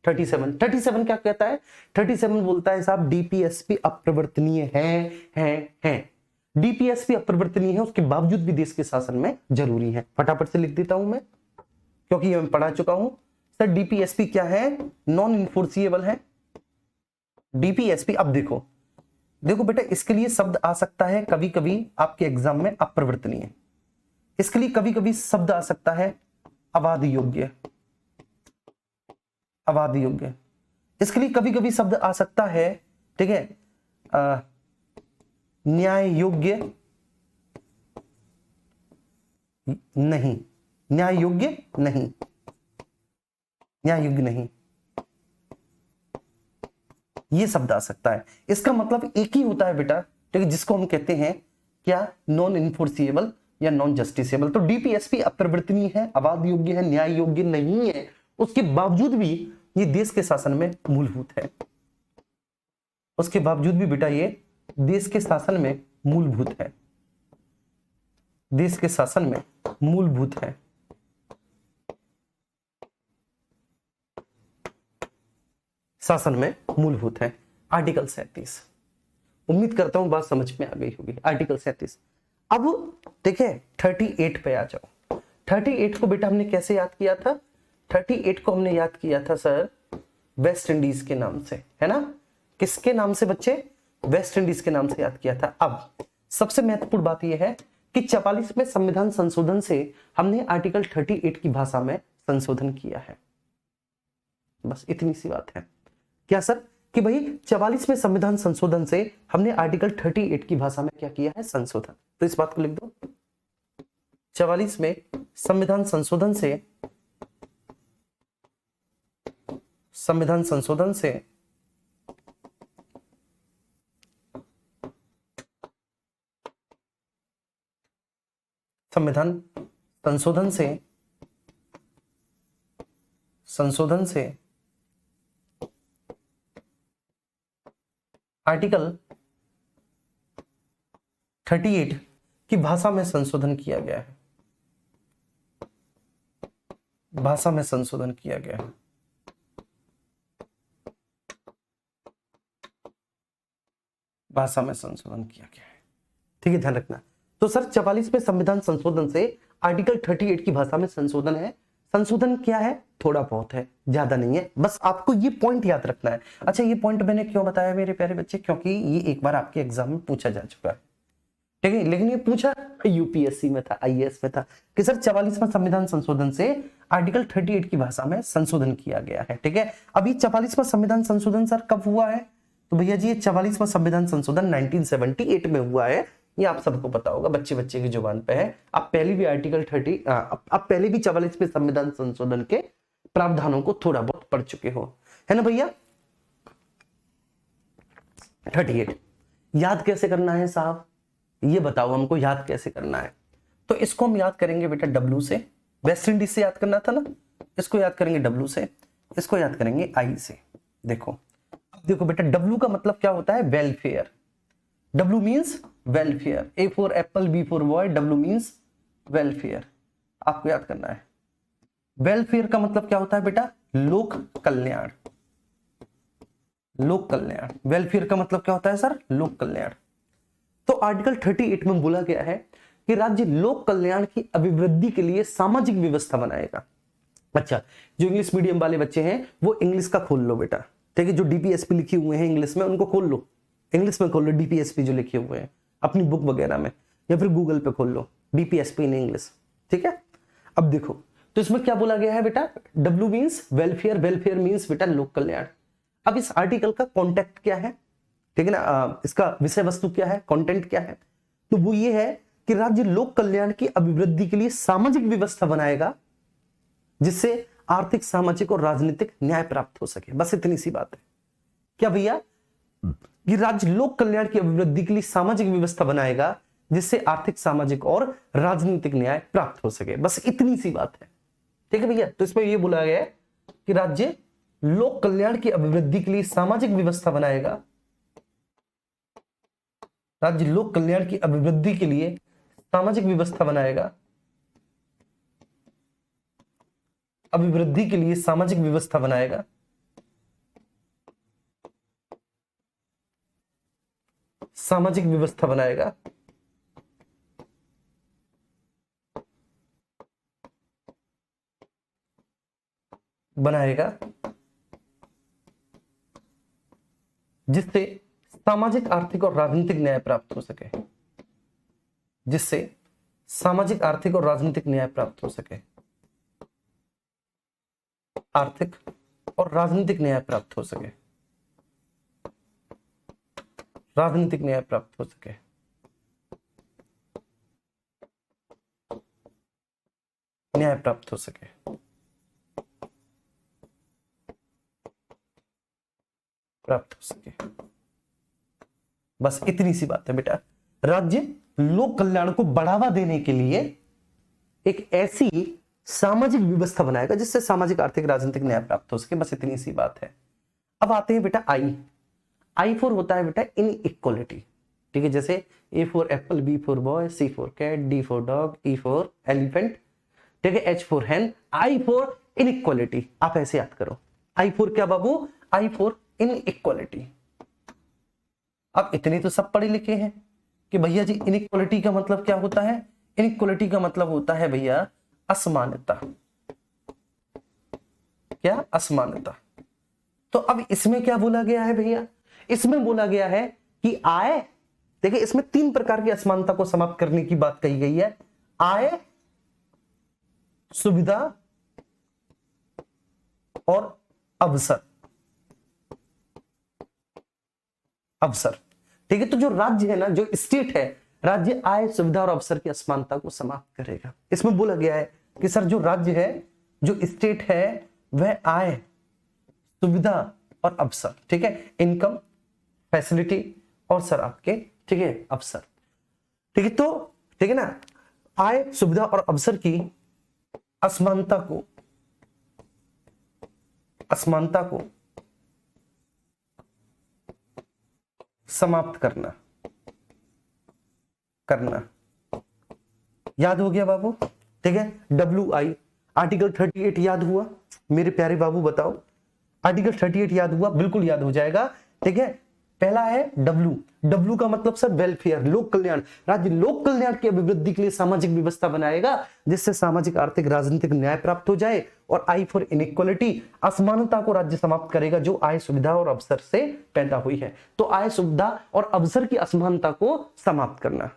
37 क्या कहता है? 37 बोलता है साहब डीपीएसपी अप्रवर्तनीय है। डीपीएसपी अप्रवर्तनीय है, उसके बावजूद भी देश के शासन में जरूरी है। फटाफट से लिख देता हूं मैं, क्योंकि ये मैं पढ़ा चुका हूं। सर डीपीएसपी क्या है? नॉन इन्फोर्सिएबल है डीपीएसपी। अब देखो बेटा, इसके लिए शब्द आ सकता है कभी कभी आपके एग्जाम में अप्रवर्तनीय, इसके लिए कभी कभी शब्द आ सकता है अबाध योग्य, अबाध योग्य, इसके लिए कभी कभी शब्द आ सकता है, ठीक है, न्याय योग्य नहीं, न्याय योग्य नहीं, न्याय योग्य नहीं, ये शब्द आ सकता है। इसका मतलब एक ही होता है बेटा, ठीक है, जिसको हम कहते हैं क्या? नॉन इन्फोर्सिएबल या नॉन जस्टिसेबल। तो डीपीएसपी अप्रवर्तनीय है, अबाध योग्य है, न्याय योग्य नहीं है, उसके बावजूद भी ये देश के शासन में मूलभूत है, उसके बावजूद भी बेटा ये देश के शासन में मूलभूत है, देश के शासन में मूलभूत है। शासन में मूलभूत है। आर्टिकल 37, उम्मीद करता हूं बात समझ में आ गई होगी। आर्टिकल 37। अब देखिए 38 पे आ जाओ। 38 को बेटा हमने कैसे याद किया था? 38 को हमने याद किया था सर वेस्ट इंडीज के नाम से, है ना। किसके नाम से बच्चे? वेस्ट इंडीज के नाम से याद किया था। अब सबसे महत्वपूर्ण बात यह है कि 44वें संविधान संशोधन से हमने आर्टिकल 38 की भाषा में संशोधन किया है। बस इतनी सी बात है। क्या सर? कि भाई 44वें संविधान संशोधन से हमने आर्टिकल 38 की भाषा में क्या किया है? संशोधन। तो इस बात को लिख दो, 44वें संविधान संशोधन से, संविधान संशोधन से संविधान संशोधन से आर्टिकल 38 की भाषा में संशोधन किया गया है, भाषा में संशोधन किया गया है। भाषा में संशोधन किया गया है, ठीक है, ध्यान रखना। तो सर 44वें संविधान संशोधन से आर्टिकल 38 की भाषा में संशोधन है। संशोधन क्या है? थोड़ा बहुत है, ज्यादा नहीं है। बस आपको ये पॉइंट याद रखना है। अच्छा, ये पॉइंट मैंने क्यों बताया मेरे प्यारे बच्चे? क्योंकि ये एक बार आपके एग्जाम में पूछा जा चुका है, ठीक है। लेकिन ये पूछा यूपीएससी में था, आईएएस में था कि सर 44वां संविधान संशोधन से आर्टिकल 38 की भाषा में संशोधन किया गया है, ठीक है। अभी 44वां संविधान संशोधन सर कब हुआ है? तो भैया जी ये 44वां संविधान संशोधन 1978 में हुआ है। ये आप सबको पता होगा, बच्चे बच्चे की जुबान पे है। आप पहले भी आर्टिकल 30 आप पहले भी 44वें संविधान संशोधन के प्रावधानों को थोड़ा बहुत पढ़ चुके हो, है ना भैया। 38 याद कैसे करना है साहब? ये बताओ हमको, याद कैसे करना है? तो इसको हम याद करेंगे बेटा डब्ल्यू से। वेस्ट इंडीज से याद करना था ना, इसको याद करेंगे डब्ल्यू से, इसको याद करेंगे आई से। देखो बेटा, डब्ल्यू का मतलब क्या होता है? Welfare. W means welfare. A for apple, B for boy, W means welfare. आपको याद करना है। वेलफेयर का मतलब क्या होता है बेटा? लोक कल्याण। लोक कल्याण, वेलफेयर का मतलब क्या होता है सर? लोक कल्याण। तो आर्टिकल 38 में बोला गया है कि राज्य लोक कल्याण की अभिवृद्धि के लिए सामाजिक व्यवस्था बनाएगा। अच्छा, जो इंग्लिश मीडियम वाले बच्चे हैं वो इंग्लिश का खोल लो बेटा, ठीक है? जो डीपीएसपी लिखे हुए हैं इंग्लिश में उनको खोल लो, इंग्लिश में खोल लो डीपीएसपी जो लिखे हुए हैं अपनी बुक वगैरह में, या फिर गूगल पे खोल लो डीपीएसपी इन इंग्लिश, ठीक है? अब देखो, तो इसमें क्या बोला गया है बेटा? W means welfare, welfare means बेटा लोक कल्याण। अब इस आर्टिकल का कॉन्टेक्ट क्या है, ठीक है ना? इसका विषय वस्तु क्या है, कंटेंट क्या है? तो वो ये है कि राज्य लोक कल्याण की अभिवृद्धि के लिए सामाजिक व्यवस्था बनाएगा जिससे आर्थिक, सामाजिक और राजनीतिक न्याय प्राप्त हो सके। बस इतनी सी बात है। क्या भैया? कि राज्य लोक कल्याण की अभिवृद्धि के लिए सामाजिक व्यवस्था बनाएगा जिससे आर्थिक, सामाजिक और राजनीतिक न्याय प्राप्त हो सके। बस इतनी सी बात है, ठीक है भैया? तो इसमें यह बोला गया है कि राज्य लोक कल्याण की अभिवृद्धि के लिए सामाजिक व्यवस्था बनाएगा, राज्य लोक कल्याण की अभिवृद्धि के लिए सामाजिक व्यवस्था बनाएगा, अभिवृद्धि के लिए सामाजिक व्यवस्था बनाएगा, सामाजिक व्यवस्था बनाएगा, बनाएगा जिससे सामाजिक, आर्थिक और राजनीतिक न्याय प्राप्त हो सके, जिससे सामाजिक, आर्थिक और राजनीतिक न्याय प्राप्त हो सके, आर्थिक और राजनीतिक न्याय प्राप्त हो सके, राजनीतिक न्याय प्राप्त हो सके। न्याय प्राप्त हो सके, प्राप्त हो सके। बस इतनी सी बात है बेटा। राज्य लोक कल्याण को बढ़ावा देने के लिए एक ऐसी सामाजिक व्यवस्था बनाएगा जिससे सामाजिक, आर्थिक, राजनीतिक न्याय प्राप्त हो सके। बस इतनी सी बात है। अब आते हैं बेटा आई फॉर होता है बेटा इन इक्वलिटी, ठीक है? जैसे A for apple, B for boy, C for cat, D for dog, E for elephant, ठीक है? H for hen, I for inequality. आप ऐसे याद करो, आई फॉर क्या बाबू? आई फॉर इन इक्वलिटी। अब इतने तो सब पढ़े लिखे हैं कि भैया जी इनइक्वालिटी का मतलब क्या होता है? इनइक्वालिटी का मतलब होता है भैया असमानता। क्या? असमानता। तो अब इसमें क्या बोला गया है भैया? इसमें बोला गया है कि आय, देखिए इसमें 3 प्रकार की असमानता को समाप्त करने की बात कही गई है। आय, सुविधा और अवसर। अवसर, ठीक है? तो जो राज्य है ना, जो स्टेट है, राज्य आय, सुविधा और अवसर की असमानता को समाप्त करेगा। इसमें बोला गया है कि सर जो राज्य है, जो स्टेट है, वह आय, सुविधा और अवसर, ठीक है? इनकम, फैसिलिटी और सर आपके, ठीक है, अवसर, ठीक है? तो ठीक है ना, आय, सुविधा और अवसर की असमानता को, असमानता को समाप्त करना, करना। याद हो गया बाबू? ठीक है? WI, आर्टिकल 38 याद हुआ मेरे प्यारे बाबू? बताओ, आर्टिकल 38 याद हुआ? बिल्कुल याद हो जाएगा, ठीक है? पहला है डब्ल्यू का मतलब सर वेलफेयर, लोक कल्याण। राज्य लोक कल्याण की अभिवृद्धि के लिए सामाजिक व्यवस्था बनाएगा जिससे सामाजिक, आर्थिक, राजनीतिक न्याय प्राप्त हो जाए। और आई फॉर इनइक्वालिटी, असमानता को राज्य समाप्त करेगा जो आय, सुविधा और अवसर से पैदा हुई है। तो आय, सुविधा और अवसर की असमानता को समाप्त करना।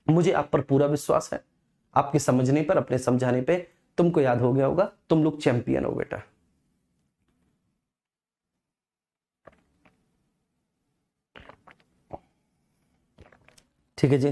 मुझे आप पर पूरा विश्वास है, आपके समझने पर, अपने समझाने पे तुमको याद हो गया होगा। तुम लोग चैंपियन हो बेटा। ठीक है जी?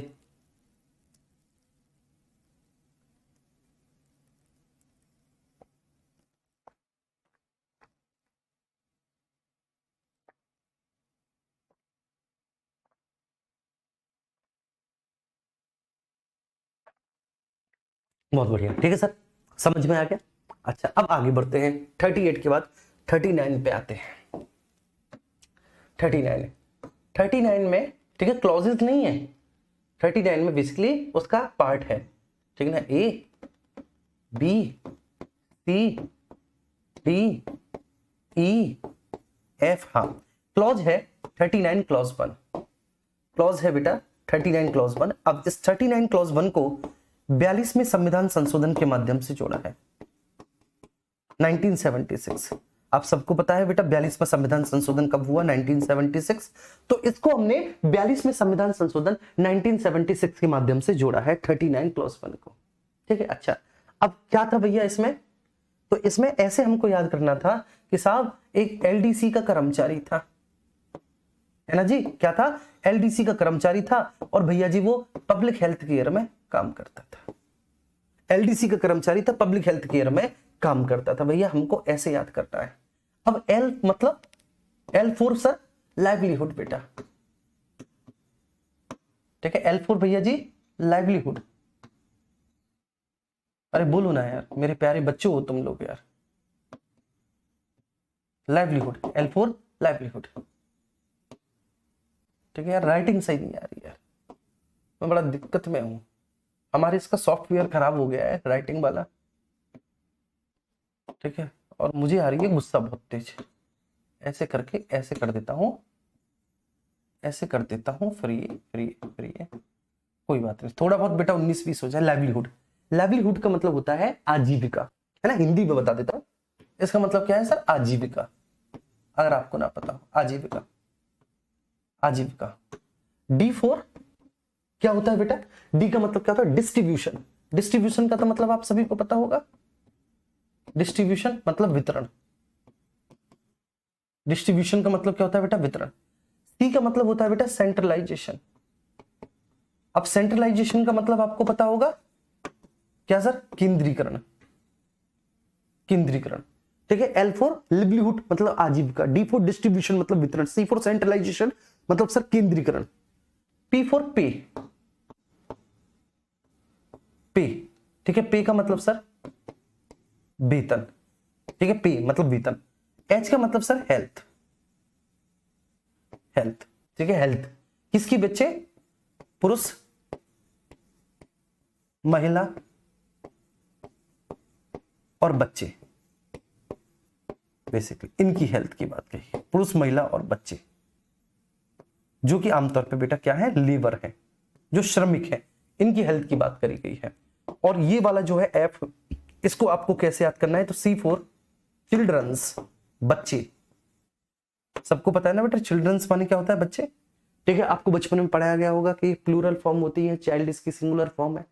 बहुत बढ़िया, ठीक है सर, समझ में आ गया? अच्छा, अब आगे बढ़ते हैं। 38 के बाद 39 पे आते हैं। 39 में, ठीक है, क्लॉजेस नहीं है। 39 में बेसिकली उसका पार्ट है, ठीक है ना, A B C D E F. हाँ, क्लॉज है 39 क्लॉज 1, क्लॉज है बेटा 39 क्लॉज 1। अब इस 39 क्लॉज 1 को 42 में संविधान संशोधन के माध्यम से जोड़ा है 1976। आप सबको पता है बेटा 42 में संविधान संशोधन कब हुआ, 1976। तो इसको हमने 42 में संविधान संशोधन 1976 के माध्यम से जोड़ा है 39 क्लॉज 1 को। ठीक है, अच्छा अब क्या था भैया इसमें, तो इसमें ऐसे हमको याद करना था कि साहब एक एलडीसी का कर्मचारी था, है ना जी, क्या था, एलडीसी का कर्मचारी था और भैया जी वो पब्लिक हेल्थ केयर में काम करता था। एलडीसी का कर्मचारी था, पब्लिक हेल्थ केयर में काम करता था। भैया हमको ऐसे याद करना है। अब एल मतलब एल फोर सर लाइवलीहुड बेटा, ठीक है, एल फोर भैया जी लाइवलीहुड। अरे बोलो ना यार, मेरे प्यारे बच्चों हो तुम लोग यार, लाइवलीहुड, एल फोर लाइवलीहुड। ठीक है यार, राइटिंग सही नहीं आ रही यार, मैं बड़ा दिक्कत में हूं, हमारे इसका सॉफ्टवेयर खराब हो गया है राइटिंग वाला। ठीक है, और मुझे आ रही है गुस्सा बहुत तेज। ऐसे करके ऐसे कर देता हूं, ऐसे कर देता हूं, फ्री फ्री फ्री है, कोई बात नहीं, थोड़ा बहुत बेटा 19-20 हो जाए। लाइवलीहुड, लाइवलीहुड का मतलब होता है आजीविका, है ना, हिंदी में बता देता हूं, इसका मतलब क्या है सर, आजीविका, अगर आपको ना पता हो, आजीविका, आजीविका। D4 क्या होता है बेटा, डी का मतलब क्या होता है, डिस्ट्रीब्यूशन, डिस्ट्रीब्यूशन का तो मतलब आप सभी को पता होगा, डिस्ट्रीब्यूशन मतलब वितरण, डिस्ट्रीब्यूशन का मतलब क्या होता है बेटा, वितरण। सी का मतलब होता है बेटा सेंट्रलाइजेशन। अब सेंट्रलाइजेशन का मतलब आपको पता होगा क्या सर, केंद्रीकरण, केंद्रीकरण। ठीक है, L4 लिवलीहुड मतलब आजीविका, D4 डिस्ट्रीब्यूशन मतलब वितरण, C4 सेंट्रलाइजेशन मतलब सर केंद्रीकरण, P4 पे, पे, ठीक है, पे का मतलब सर वेतन, ठीक है, पे मतलब वेतन। H का मतलब सर हेल्थ, हेल्थ, ठीक है, हेल्थ किसकी बच्चे, पुरुष महिला और बच्चे, बेसिकली इनकी हेल्थ की बात कही, पुरुष महिला और बच्चे, जो कि आमतौर पे बेटा क्या है, लेबर है, जो श्रमिक है, इनकी हेल्थ की बात करी गई है। और ये वाला जो है एफ, इसको आपको कैसे याद करना है, तो C4 चिल्ड्रंस, बच्चे, सबको पता है ना बेटा चिल्ड्रंस माने क्या होता है, बच्चे। ठीक है, आपको बचपन में पढ़ाया गया होगा कि प्लूरल फॉर्म होती है, चाइल्ड इसकी सिंगुलर फॉर्म है।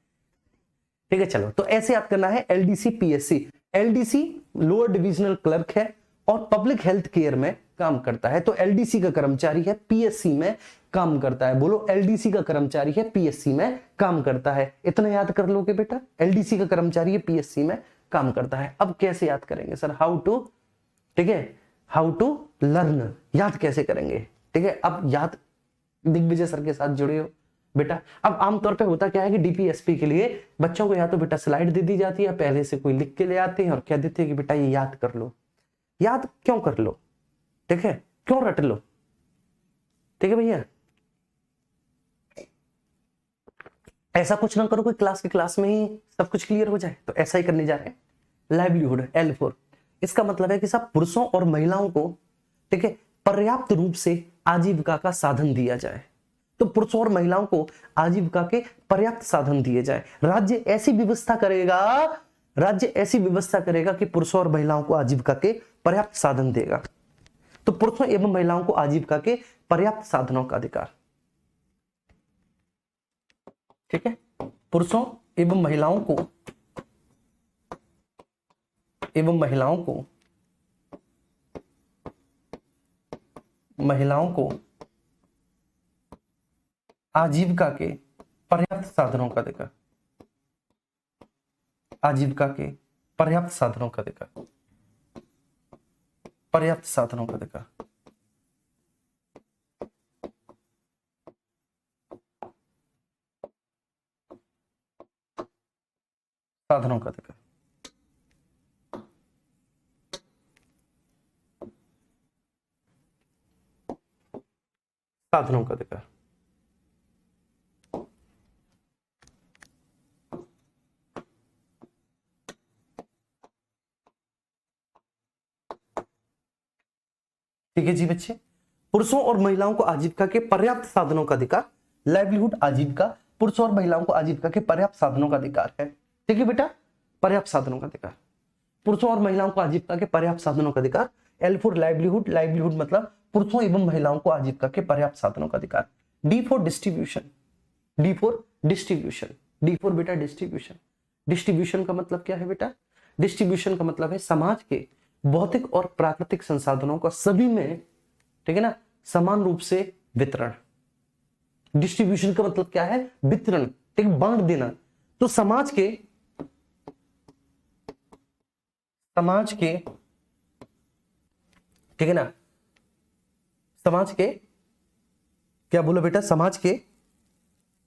ठीक है, चलो तो ऐसे याद करना है, LDC PSC, LDC lower divisional clerk है और पब्लिक हेल्थ केयर में काम करता है, तो एलडीसी का कर्मचारी है, पीएससी में काम करता है। बोलो, एलडीसी का कर्मचारी है, पीएससी में काम करता है। इतना याद कर लोगे बेटा, एलडीसी का कर्मचारी है, पीएससी में काम करता है। अब कैसे याद करेंगे सर, हाउ टू, ठीक है, हाउ टू लर्न, याद कैसे करेंगे। ठीक है, अब याद दिग्विजय सर के साथ जुड़े हो बेटा। अब आमतौर पे होता क्या है कि डीपीएसपी के लिए बच्चों को या तो बेटा स्लाइड दे दी जाती है, पहले से कोई लिख के ले आते हैं और कह देते हैं कि बेटा ये याद कर लो। याद क्यों कर लो, ठीक है, क्यों रट लो, ठीक है भैया, ऐसा कुछ ना करो कोई क्लास के क्लास में ही सब कुछ क्लियर हो जाए, तो ऐसा ही करने जा रहे हैं। लाइवलीहुड L4, इसका मतलब है कि सब पुरुषों और महिलाओं को, ठीक है, पर्याप्त रूप से आजीविका का साधन दिया जाए, तो पुरुषों और महिलाओं को आजीविका के पर्याप्त साधन दिए जाए। राज्य ऐसी व्यवस्था करेगा, राज्य ऐसी व्यवस्था करेगा कि पुरुषों और महिलाओं को आजीविका के पर्याप्त साधन देगा। तो पुरुषों एवं महिलाओं को आजीविका के पर्याप्त साधनों का अधिकार, ठीक है, पुरुषों एवं महिलाओं को, एवं महिलाओं को आजीविका के पर्याप्त साधनों का अधिकार, आजीविका के पर्याप्त साधनों का अधिकार, पर्याप्त साधनों का अधिकार, साधनों का अधिकार, साधनों का अधिकार। ठीक है जी बच्चे, पुरुषों और महिलाओं को आजीविका के पर्याप्त साधनों का अधिकार, लाइवलीहुड आजीविका, पुरुषों और महिलाओं को आजीविका के पर्याप्त साधनों का अधिकार है। ठीक है बेटा, पर्याप्त साधनों का अधिकार, पुरुषों और महिलाओं को आजीविका के पर्याप्त साधनों का अधिकार। एल फॉर लाइवलीहुड, लाइवलीहुड मतलब पुरुषों एवं महिलाओं को आजीविका के पर्याप्त साधनों का अधिकार। D for distribution, D for distribution, D for बेटा डिस्ट्रीब्यूशन। डिस्ट्रीब्यूशन का मतलब क्या है बेटा? डिस्ट्रीब्यूशन का मतलब है समाज के भौतिक और प्राकृतिक संसाधनों का सभी में, ठीक है ना, समान रूप से वितरण। डिस्ट्रीब्यूशन का मतलब क्या है? वितरण, ठीक, बांट देना। तो समाज के ठीक है ना, समाज के क्या बोलो बेटा? समाज के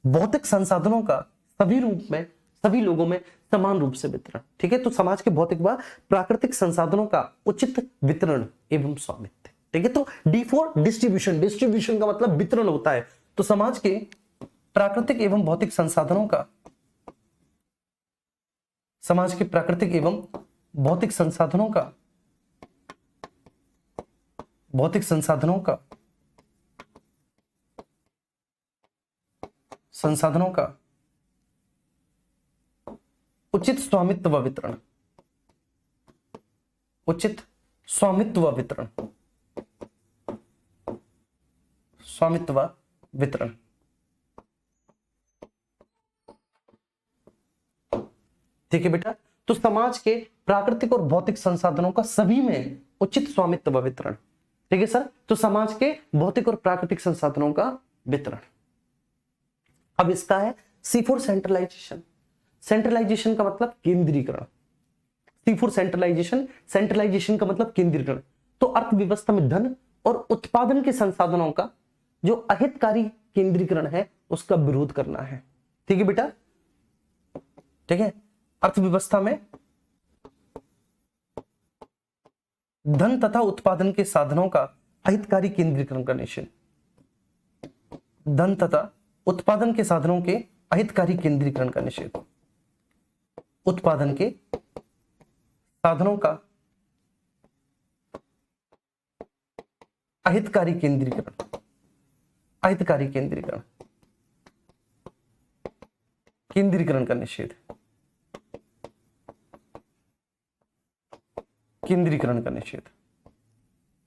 भौतिक संसाधनों का सभी रूप में, सभी लोगों में समान रूप से वितरण। ठीक है, तो समाज के भौतिक व प्राकृतिक संसाधनों का उचित वितरण एवं स्वामित्व। ठीक है, तो डी फॉर डिस्ट्रीब्यूशन, डिस्ट्रीब्यूशन का मतलब वितरण होता है। तो समाज के प्राकृतिक एवं भौतिक संसाधनों का, समाज के प्राकृतिक एवं भौतिक संसाधनों का, भौतिक संसाधनों का, संसाधनों का उचित स्वामित्व व वितरण, उचित स्वामित्व व वितरण, स्वामित्व व वितरण। ठीक है बेटा, तो समाज के प्राकृतिक और भौतिक संसाधनों का सभी में उचित स्वामित्व व वितरण। ठीक है सर, तो समाज के भौतिक और प्राकृतिक संसाधनों का वितरण। अब इसका है सी फॉर सेंट्रलाइजेशन। सेंट्रलाइजेशन का मतलब केंद्रीकरण। सी फॉर सेंट्रलाइजेशन, सेंट्रलाइजेशन का मतलब केंद्रीकरण। तो अर्थव्यवस्था में धन और उत्पादन के संसाधनों का जो अहितकारी केंद्रीकरण है उसका विरोध करना है। ठीक है बेटा, ठीक है, अर्थव्यवस्था में धन तथा उत्पादन के साधनों का अहितकारी केंद्रीकरण का निषेध। धन तथा उत्पादन के साधनों के अहितकारी केंद्रीकरण का निषेध। उत्पादन के साधनों का अहितकारी केंद्रीकरण, अहितकारी केंद्रीकरण, केंद्रीकरण का निषेध, केंद्रीकरण का निषेध।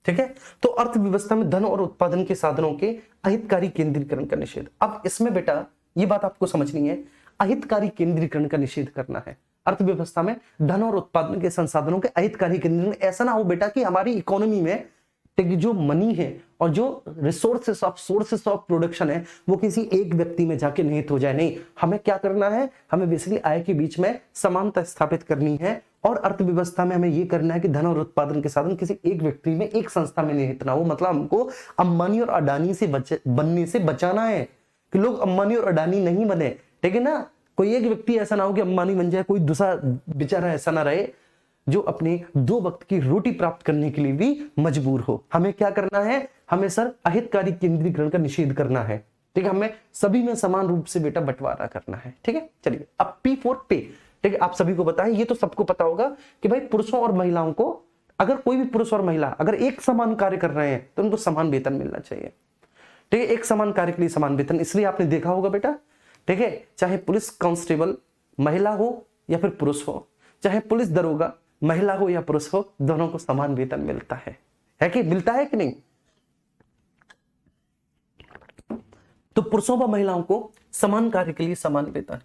ठीक है, तो अर्थव्यवस्था में धन और उत्पादन के साधनों के अहितकारी केंद्रीकरण का निषेध। अब इसमें बेटा ये बात आपको समझनी है, अहितकारी केंद्रीकरण का निषेध करना है। अर्थव्यवस्था में धन और उत्पादन के संसाधनों के अहितकारी केंद्रीकरण। ऐसा ना हो बेटा कि हमारी इकोनॉमी में जो मनी है और जो सोर्सेस ऑफ प्रोडक्शन है वो किसी एक व्यक्ति में जाके निहित हो जाए। नहीं, हमें क्या करना है, हमें बेसिकली आय के बीच में समानता स्थापित करनी है और अर्थव्यवस्था में हमें ये करना है कि धन और उत्पादन के साधन किसी एक व्यक्ति में, एक संस्था में निहित ना हो। मतलब हमको अंबानी और अडानी से बनने से बचाना है कि लोग अंबानी और अडानी नहीं बने। ठीक है ना, कोई एक व्यक्ति ऐसा ना हो कि अंबानी बन जाए, कोई दूसरा बेचारा ऐसा ना रहे जो अपने दो वक्त की रोटी प्राप्त करने के लिए भी मजबूर हो। हमें क्या करना है, हमें सर अहितकारी केंद्रीकरण का निषेध करना है। ठीक है, हमें सभी में समान रूप से बेटा बंटवारा करना है। ठीक है, चलिए अब पी फॉर पे। ठीक है, आप सभी को पता है, ये तो सबको पता होगा कि भाई पुरुषों और महिलाओं को, अगर कोई भी पुरुष और महिला अगर एक समान कार्य कर रहे हैं तो उनको समान वेतन मिलना चाहिए। ठीक है, एक समान कार्य के लिए समान वेतन। इसलिए आपने देखा होगा बेटा, ठीक है, चाहे पुलिस कांस्टेबल महिला हो या फिर पुरुष हो, चाहे पुलिस दरोगा महिला हो या पुरुष हो, दोनों को समान वेतन मिलता है कि मिलता है कि नहीं? तो पुरुषों व महिलाओं को समान कार्य के लिए समान वेतन,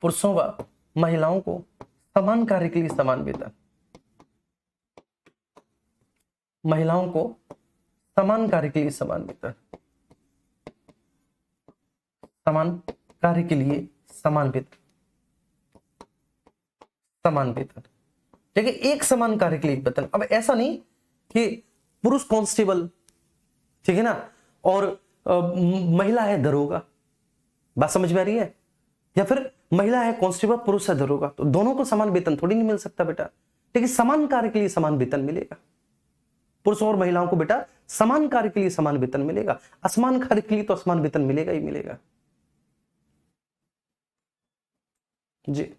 पुरुषों व महिलाओं को समान कार्य के लिए समान वेतन, महिलाओं को समान कार्य के लिए समान वेतन, समान कार्य के लिए समान वेतन, समान वेतन। ठीक है, एक समान कार्य के लिए एक वेतन। अब ऐसा नहीं कि पुरुष कांस्टेबल, ठीक है ना, और महिला है दरोगा, बात समझ में आ रही है? या फिर महिला है कांस्टेबल, पुरुष है दरोगा, तो दोनों को समान वेतन थोड़ी नहीं मिल सकता बेटा। ठीक है, समान कार्य के लिए समान वेतन मिलेगा। पुरुषों और महिलाओं को बेटा समान कार्य के लिए समान वेतन मिलेगा, असमान कार्य के लिए तो असमान वेतन मिलेगा ही मिलेगा। जी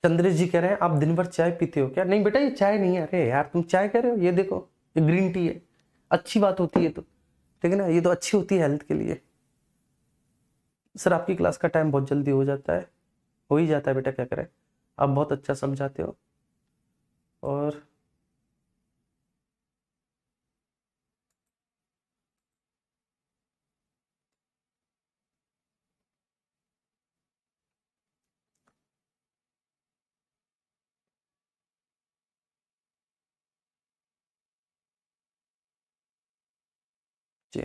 चंद्रेश जी कह रहे हैं आप दिन भर चाय पीते हो क्या? नहीं बेटा, ये चाय नहीं है। अरे यार तुम चाय कह रहे हो, ये देखो ये ग्रीन टी है, अच्छी बात होती है तो, ठीक है ना, ये तो अच्छी होती है हेल्थ के लिए। सर आपकी क्लास का टाइम बहुत जल्दी हो जाता है। हो ही जाता है बेटा, क्या करें, आप बहुत अच्छा समझाते हो। और जी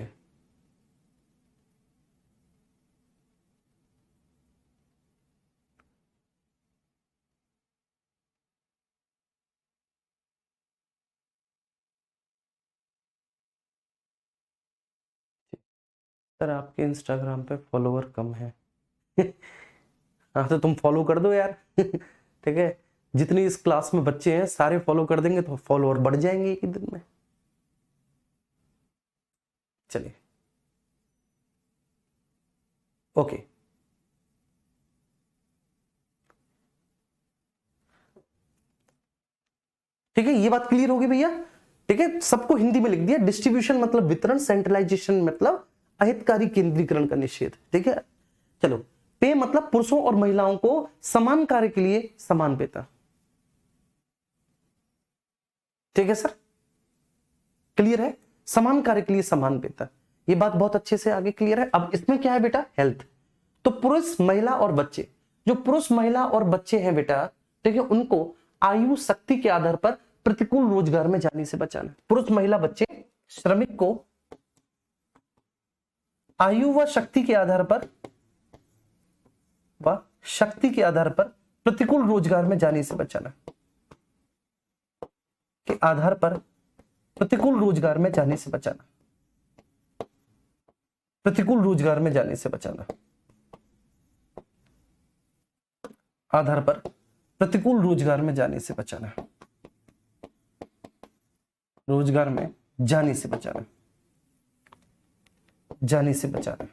सर आपके इंस्टाग्राम पे फॉलोवर कम है। हाँ तो तुम फॉलो कर दो यार। ठीक है, जितनी इस क्लास में बच्चे हैं सारे फॉलो कर देंगे तो फॉलोवर बढ़ जाएंगे एक ही दिन में। चलिए ओके, ठीक है, ये बात क्लियर होगी भैया। ठीक है, सबको हिंदी में लिख दिया। डिस्ट्रीब्यूशन मतलब वितरण, सेंट्रलाइजेशन मतलब अहितकारी केंद्रीकरण का निषेध। ठीक है, चलो, पे मतलब पुरुषों और महिलाओं को समान कार्य के लिए समान वेतन। ठीक है सर, क्लियर है, समान कार्य के लिए समान वेतन, ये बात बहुत अच्छे से आगे क्लियर है। अब इसमें क्या है बेटा, हेल्थ। तो पुरुष महिला और बच्चे, जो पुरुष महिला और बच्चे हैं बेटा, ठीक है, उनको आयु शक्ति के आधार पर प्रतिकूल रोजगार में जाने से बचाना। पुरुष महिला बच्चे श्रमिक को आयु व शक्ति के आधार पर प्रतिकूल रोजगार में जाने से बचाना, के आधार पर प्रतिकूल रोजगार में जाने से बचाना, प्रतिकूल रोजगार में जाने से बचाना, आधार पर प्रतिकूल रोजगार में जाने से बचाना, रोजगार में जाने से बचाना, जाने से बचाना।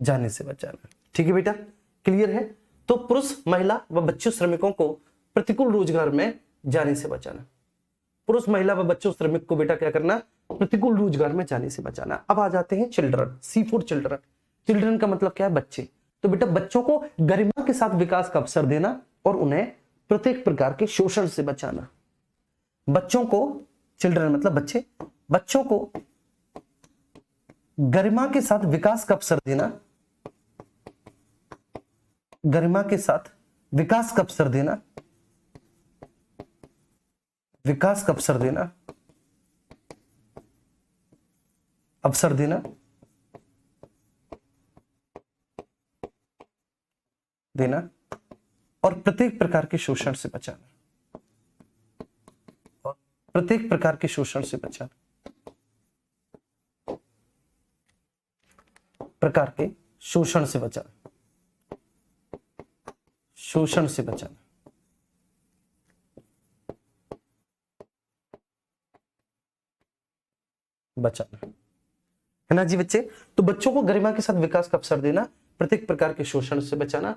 जाने से बचाना, ठीक है बेटा, क्लियर है। तो पुरुष महिला व बच्चों श्रमिकों को प्रतिकूल रोजगार में जाने से बचाना, पुरुष महिला व बच्चों श्रमिक को बेटा क्या करना, प्रतिकूल रोजगार में जाने से बचाना। अब आ जाते हैं चिल्ड्रन, C4 चिल्ड्रन। चिल्ड्रन का मतलब क्या है, बच्चे। तो बेटा बच्चों को गरिमा के साथ विकास का अवसर देना और उन्हें प्रत्येक प्रकार के शोषण से बचाना। बच्चों को, चिल्ड्रन मतलब बच्चे, बच्चों को गरिमा के साथ विकास का अवसर देना, गरिमा के साथ विकास का अवसर देना, विकास का अवसर देना, अवसर देना, देना और प्रत्येक प्रकार के शोषण से बचाना, और प्रत्येक प्रकार के शोषण से बचाना, प्रकार के शोषण से बचाना, शोषण से बचाना, बचाना, है ना जी बच्चे। तो बच्चों को गरिमा के साथ विकास का अवसर देना, प्रत्येक प्रकार के शोषण से बचाना।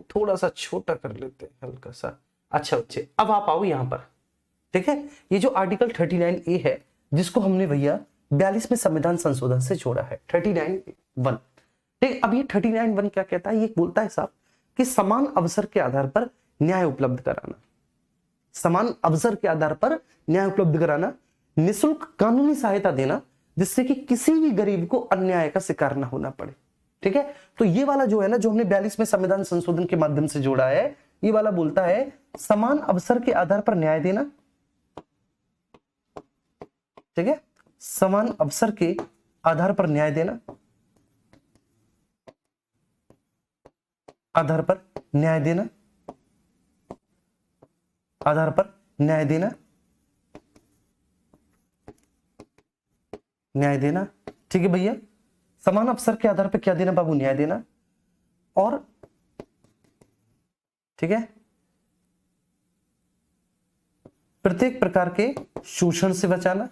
थोड़ा सा छोटा कर लेते हैं हल्का सा। अच्छा बच्चे, अब आप आओ यहां पर, ठीक है। ये जो आर्टिकल 39A है, जिसको हमने भैया 42वें संविधान संशोधन से जोड़ा है, 39(1). ठीक, अब ये 39(1) क्या कहता है, ये बोलता है साहब कि समान अवसर के आधार पर न्याय उपलब्ध कराना, समान अवसर के आधार पर न्याय उपलब्ध कराना, निःशुल्क कानूनी सहायता देना, जिससे कि किसी भी गरीब को अन्याय का शिकार ना होना पड़े। ठीक है, तो ये वाला जो है ना, जो हमने 42वें संविधान संशोधन के माध्यम से जोड़ा है, ये वाला बोलता है समान अवसर के आधार पर न्याय देना। ठीक है, समान अवसर के आधार पर न्याय देना, आधार पर न्याय देना, आधार पर न्याय देना, न्याय देना। ठीक है भैया, समान अवसर के आधार पर क्या देना बाबू, न्याय देना। और ठीक है, प्रत्येक प्रकार के शोषण से बचाना,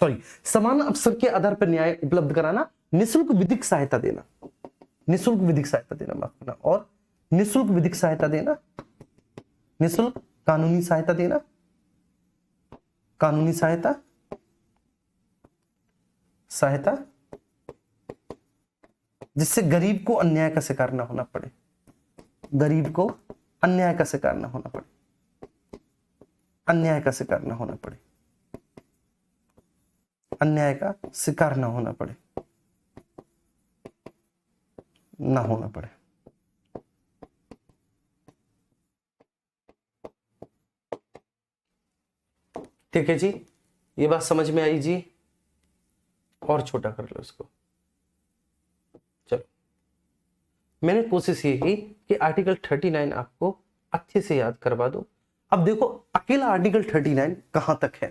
सॉरी, समान अवसर के आधार पर न्याय उपलब्ध कराना निःशुल्क विधिक सहायता देना, निःशुल्क विधिक सहायता देना, माफ करना, और निःशुल्क विधिक सहायता देना, निःशुल्क कानूनी सहायता देना, कानूनी सहायता, सहायता जिससे गरीब को अन्याय का शिकार ना होना पड़े, गरीब को अन्याय का शिकार ना होना पड़े, अन्याय का शिकार ना होना पड़े, अन्याय का शिकार ना होना पड़े, ना होना पड़े। ठीक है जी, ये बात समझ में आई जी? और छोटा कर लो इसको। चलो, मैंने कोशिश ये की कि आर्टिकल 39 आपको अच्छे से याद करवा दो। अब देखो, अकेला आर्टिकल 39 कहां तक है?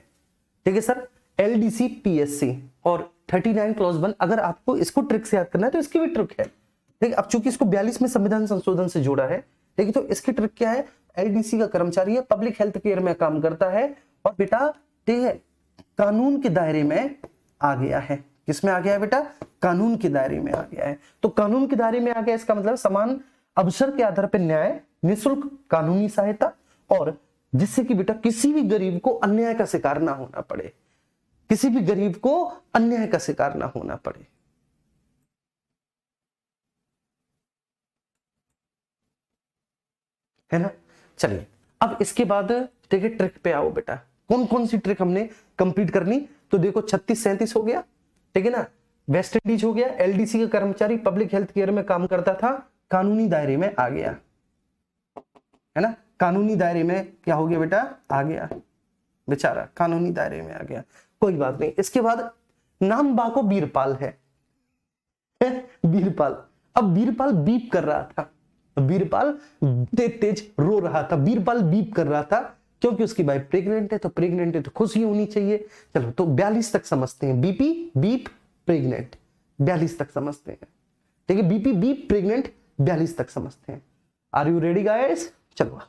ठीक है सर, एलडीसी, पीएससी और 39 क्लॉज 1, अगर आपको इसको ट्रिक से याद करना है तो इसकी भी ट्रिक है। ठीक है, अब चूंकि इसको 42 में संविधान संशोधन से जोड़ा है, ठीक है, तो इसकी ट्रिक क्या है? एलडीसी का कर्मचारी है, पब्लिक हेल्थ केयर में काम करता है, और बेटा ठीक है कानून के दायरे में आ गया है। किसमें आ गया है बेटा? कानून के दायरे में आ गया है। तो कानून के दायरे में आ गया, इसका मतलब समान अवसर के आधार पर न्याय, निःशुल्क कानूनी सहायता, और जिससे कि बेटा किसी भी गरीब को अन्याय का शिकार ना होना पड़े, किसी भी गरीब को अन्याय का शिकार ना होना पड़े। है ना? चलिए, अब इसके बाद ठीक है ट्रिक पे आओ बेटा। कौन कौन सी ट्रिक हमने कंप्लीट करनी? तो देखो 36 37 हो गया, ठीक है ना, वेस्ट इंडीज हो गया, एलडीसी का कर्मचारी पब्लिक हेल्थ केयर में काम करता था, कानूनी दायरे में आ गया, है ना, कानूनी दायरे में क्या हो गया बेटा? आ गया, बेचारा कानूनी दायरे में आ गया, कोई बात नहीं। इसके बाद नाम बाको बीरपाल है, बीरपाल। अब बीरपाल बीप कर रहा था, बीरपाल तेज तेज रो रहा था, बीरपाल बीप कर रहा था क्योंकि उसकी वाइफ प्रेग्नेंट है, तो प्रेग्नेंट है तो खुशी होनी चाहिए। चलो, तो 42 तक समझते हैं, बीपी बीप प्रेग्नेंट 42 तक समझते हैं, ठीक है, बीपी बीप प्रेग्नेंट 42 तक समझते हैं। Are you ready guys? चलो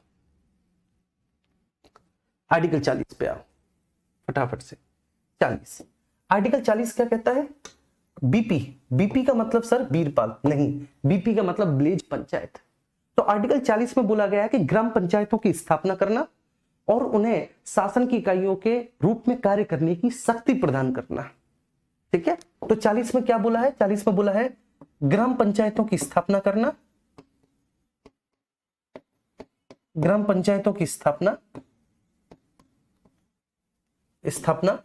आर्टिकल 40 पे आओ फटाफट से। 40 आर्टिकल 40 क्या कहता है? बीपी, बीपी का मतलब सर बीरपाल नहीं, बीपी का मतलब विलेज पंचायत। तो आर्टिकल 40 में बोला गया है कि ग्राम पंचायतों की स्थापना करना और उन्हें शासन की इकाइयों के रूप में कार्य करने की शक्ति प्रदान करना। ठीक है, तो 40 में क्या बोला है? 40 में बोला है ग्राम पंचायतों की स्थापना करना, ग्राम पंचायतों की स्थापना, स्थापना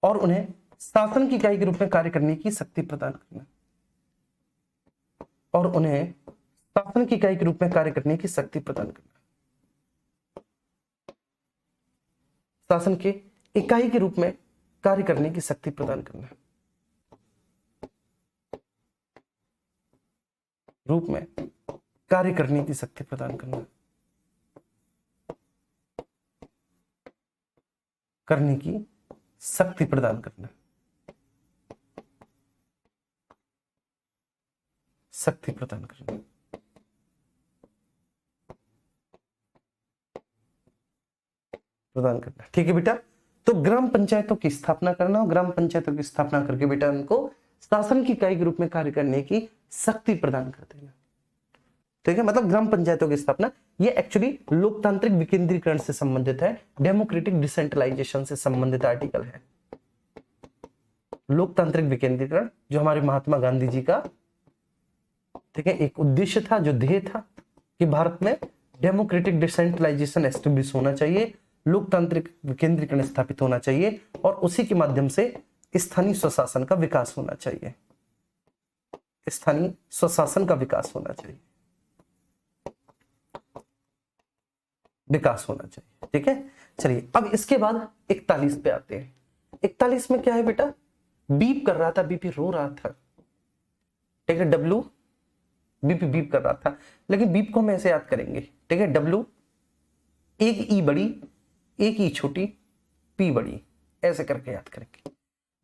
और उन्हें शासन की इकाई के रूप में कार्य करने की शक्ति प्रदान करना, और उन्हें शासन की इकाई के रूप में कार्य करने की शक्ति प्रदान करना, शासन के इकाई के रूप में कार्य करने की शक्ति प्रदान करना, रूप में कार्य करने की शक्ति प्रदान करना, करने की शक्ति प्रदान करना, शक्ति प्रदान करना, प्रदान करना। ठीक है बेटा, तो ग्राम पंचायतों की स्थापना करना और ग्राम पंचायतों की स्थापना करके बेटा उनको शासन की इकाई के रूप में कार्य करने की शक्ति प्रदान कर देना। ठीक है, मतलब ग्राम पंचायतों की स्थापना, ये एक्चुअली लोकतांत्रिक विकेंद्रीकरण से संबंधित है, डेमोक्रेटिक डिसेंट्रलाइजेशन से संबंधित आर्टिकल है। लोकतांत्रिक विकेंद्रीकरण जो हमारे महात्मा गांधी जी का ठीक है एक उद्देश्य था, जो ध्येय था कि भारत में डेमोक्रेटिक डिसेंट्रलाइजेशन एस्टेब्लिश होना चाहिए, लोकतांत्रिक विकेंद्रीकरण स्थापित होना चाहिए और उसी के माध्यम से स्थानीय स्वशासन का विकास होना चाहिए, स्थानीय स्वशासन का विकास होना चाहिए, विकास होना चाहिए। ठीक है, चलिए अब इसके बाद 41 पे आते हैं। 41 में क्या है बेटा? बीप कर रहा था, बीपी रो रहा था। ठीक है, डब्लू बीपी बीप कर रहा था, लेकिन बीप को हम ऐसे याद करेंगे। ठीक है, डब्लू एक ई बड़ी, एक ई छोटी, पी बड़ी, ऐसे करके याद करेंगे।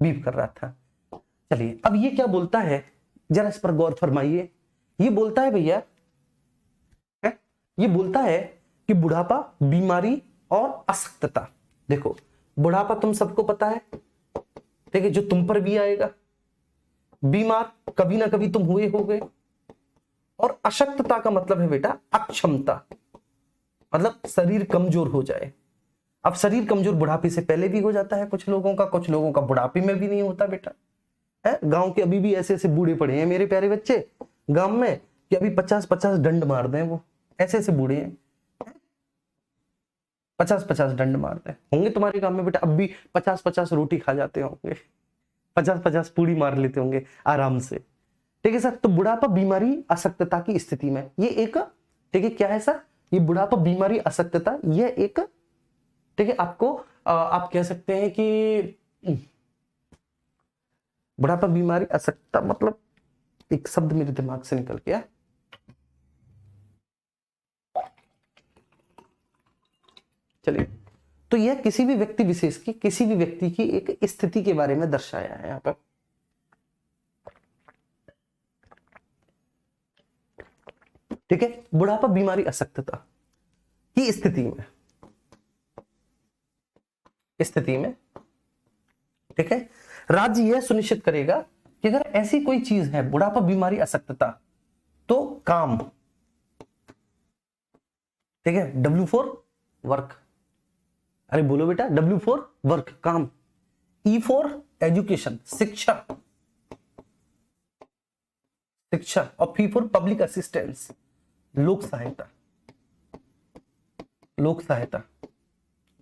बीप कर रहा था। चलिए अब ये क्या बोलता है, जरा इस पर गौर फरमाइए। ये बोलता है भैया, ये बोलता है कि बुढ़ापा, बीमारी और अशक्तता। देखो बुढ़ापा तुम सबको पता है, ठीक है, जो तुम पर भी आएगा। बीमार कभी ना कभी तुम हुए होगे। और अशक्तता का मतलब है बेटा अक्षमता, मतलब शरीर कमजोर हो जाए। अब शरीर कमजोर बुढ़ापे से पहले भी हो जाता है कुछ लोगों का, कुछ लोगों का बुढ़ापे में भी नहीं होता बेटा। है गांव के अभी भी ऐसे ऐसे बूढ़े पड़े हैं मेरे प्यारे बच्चे गांव में, कि अभी 50-50 डंड मार दें, वो ऐसे ऐसे बूढ़े हैं, 50-50 डंड मारते होंगे तुम्हारे गांव में बेटा। अब भी 50-50 रोटी खा जाते होंगे, 50-50 पूड़ी मार लेते होंगे आराम से। ठीक है सर, तो बुढ़ापा बीमारी अशक्तता की स्थिति में ये एक, ठीक है क्या है सर, ये बुढ़ापा बीमारी अशक्तता, ये एक, ठीक है आपको आप कह सकते हैं कि बुढ़ापा बीमारी अशक्तता, मतलब एक शब्द मेरे दिमाग से निकल गया, चलिए। तो यह किसी भी व्यक्ति विशेष की, किसी भी व्यक्ति की एक स्थिति के बारे में दर्शाया है यहां पर। ठीक है, बुढ़ापा बीमारी अशक्तता की स्थिति में, ठीक है, राज्य यह सुनिश्चित करेगा कि अगर ऐसी कोई चीज है बुढ़ापा बीमारी अशक्तता, तो काम, ठीक है, W4 वर्क, अरे बोलो बेटा, W4 वर्क काम, E4 एजुकेशन शिक्षा, और P4 पब्लिक असिस्टेंस लोक सहायता,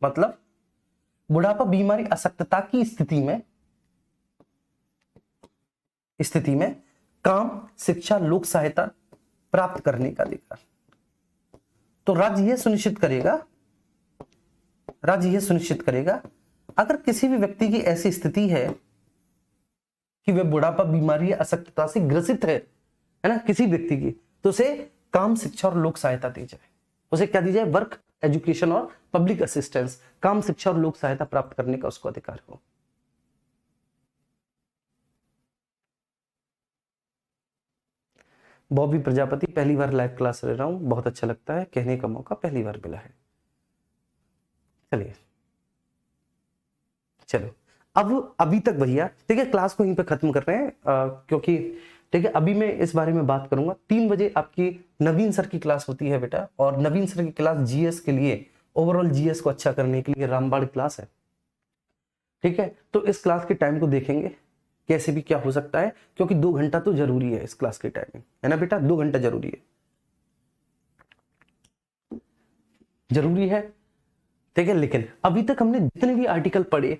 मतलब बुढ़ापा बीमारी अशक्तता की स्थिति में काम, शिक्षा, लोक सहायता प्राप्त करने का अधिकार। तो राज्य यह सुनिश्चित करेगा अगर किसी भी व्यक्ति की ऐसी स्थिति है कि वह बुढ़ापा बीमारी या अशक्तता से ग्रसित है ना, किसी व्यक्ति की, तो उसे काम, शिक्षा और लोक सहायता दी जाए। उसे क्या दी जाए? वर्क, एजुकेशन और पब्लिक असिस्टेंस, काम, शिक्षा और लोक सहायता प्राप्त करने का उसको अधिकार हो। बॉबी प्रजापति, पहली बार लाइव क्लास ले रहा हूं, बहुत अच्छा लगता है, कहने का मौका पहली बार मिला है। चलिए चलो, अब अभी तक भैया, ठीक है, क्लास को यहीं पे खत्म कर रहे हैं क्योंकि ठीक है, अभी मैं इस बारे में बात करूंगा। 3 बजे आपकी नवीन सर की क्लास होती है बेटा, और नवीन सर की क्लास जीएस के लिए, ओवरऑल जीएस को अच्छा करने के लिए रामबाण क्लास है। ठीक है, तो इस क्लास के टाइम को देखेंगे कैसे भी क्या हो सकता है, क्योंकि 2 घंटा तो जरूरी है इस क्लास की टाइमिंग, है ना बेटा, 2 घंटा जरूरी है। ठीक है, लेकिन अभी तक हमने जितने भी आर्टिकल पढ़े,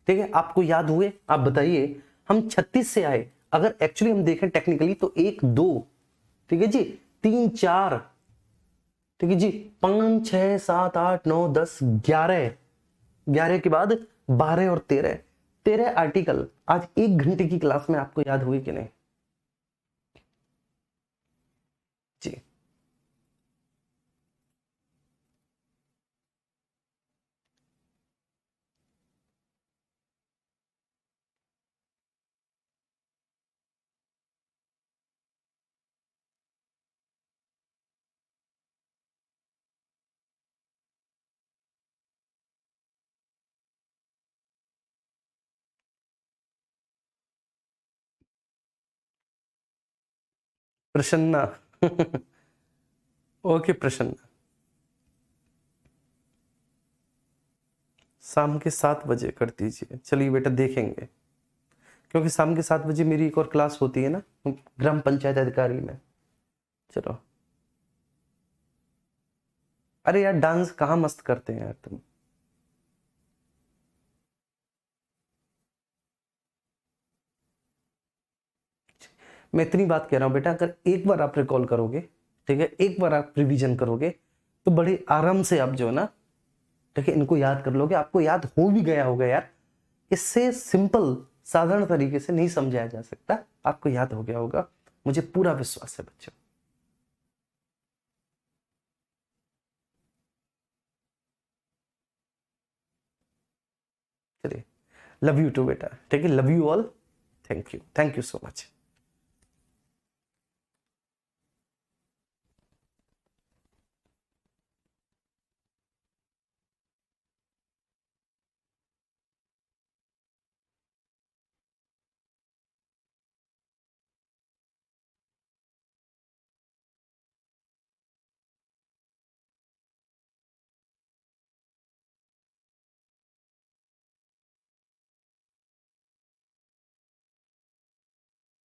ठीक है, आपको याद हुए? आप बताइए, हम 36 से आए, अगर एक्चुअली हम देखें टेक्निकली तो 1 2, ठीक है जी, 3 4, ठीक है जी, 5 6 7 8 9 10 11, 11 के बाद 12 और 13 आर्टिकल आज 1 घंटे की क्लास में आपको याद हुए कि नहीं जी? प्रसन्ना ओके प्रसन्ना, शाम के 7 बजे कर दीजिए। चलिए बेटा देखेंगे, क्योंकि शाम के 7 बजे मेरी एक और क्लास होती है ना, ग्राम पंचायत अधिकारी में। चलो, अरे यार डांस कहाँ मस्त करते हैं यार तुम। मैं इतनी बात कह रहा हूं बेटा, अगर एक बार आप रिकॉल करोगे, ठीक है, एक बार आप रिवीजन करोगे, तो बड़े आराम से आप जो है ना, ठीक है, इनको याद कर लोगे। आपको याद हो भी गया होगा यार, इससे सिंपल साधारण तरीके से नहीं समझाया जा सकता, आपको याद हो गया होगा, मुझे पूरा विश्वास है बच्चों। चलिए, लव यू टू बेटा, ठीक है, love you all, thank you so much.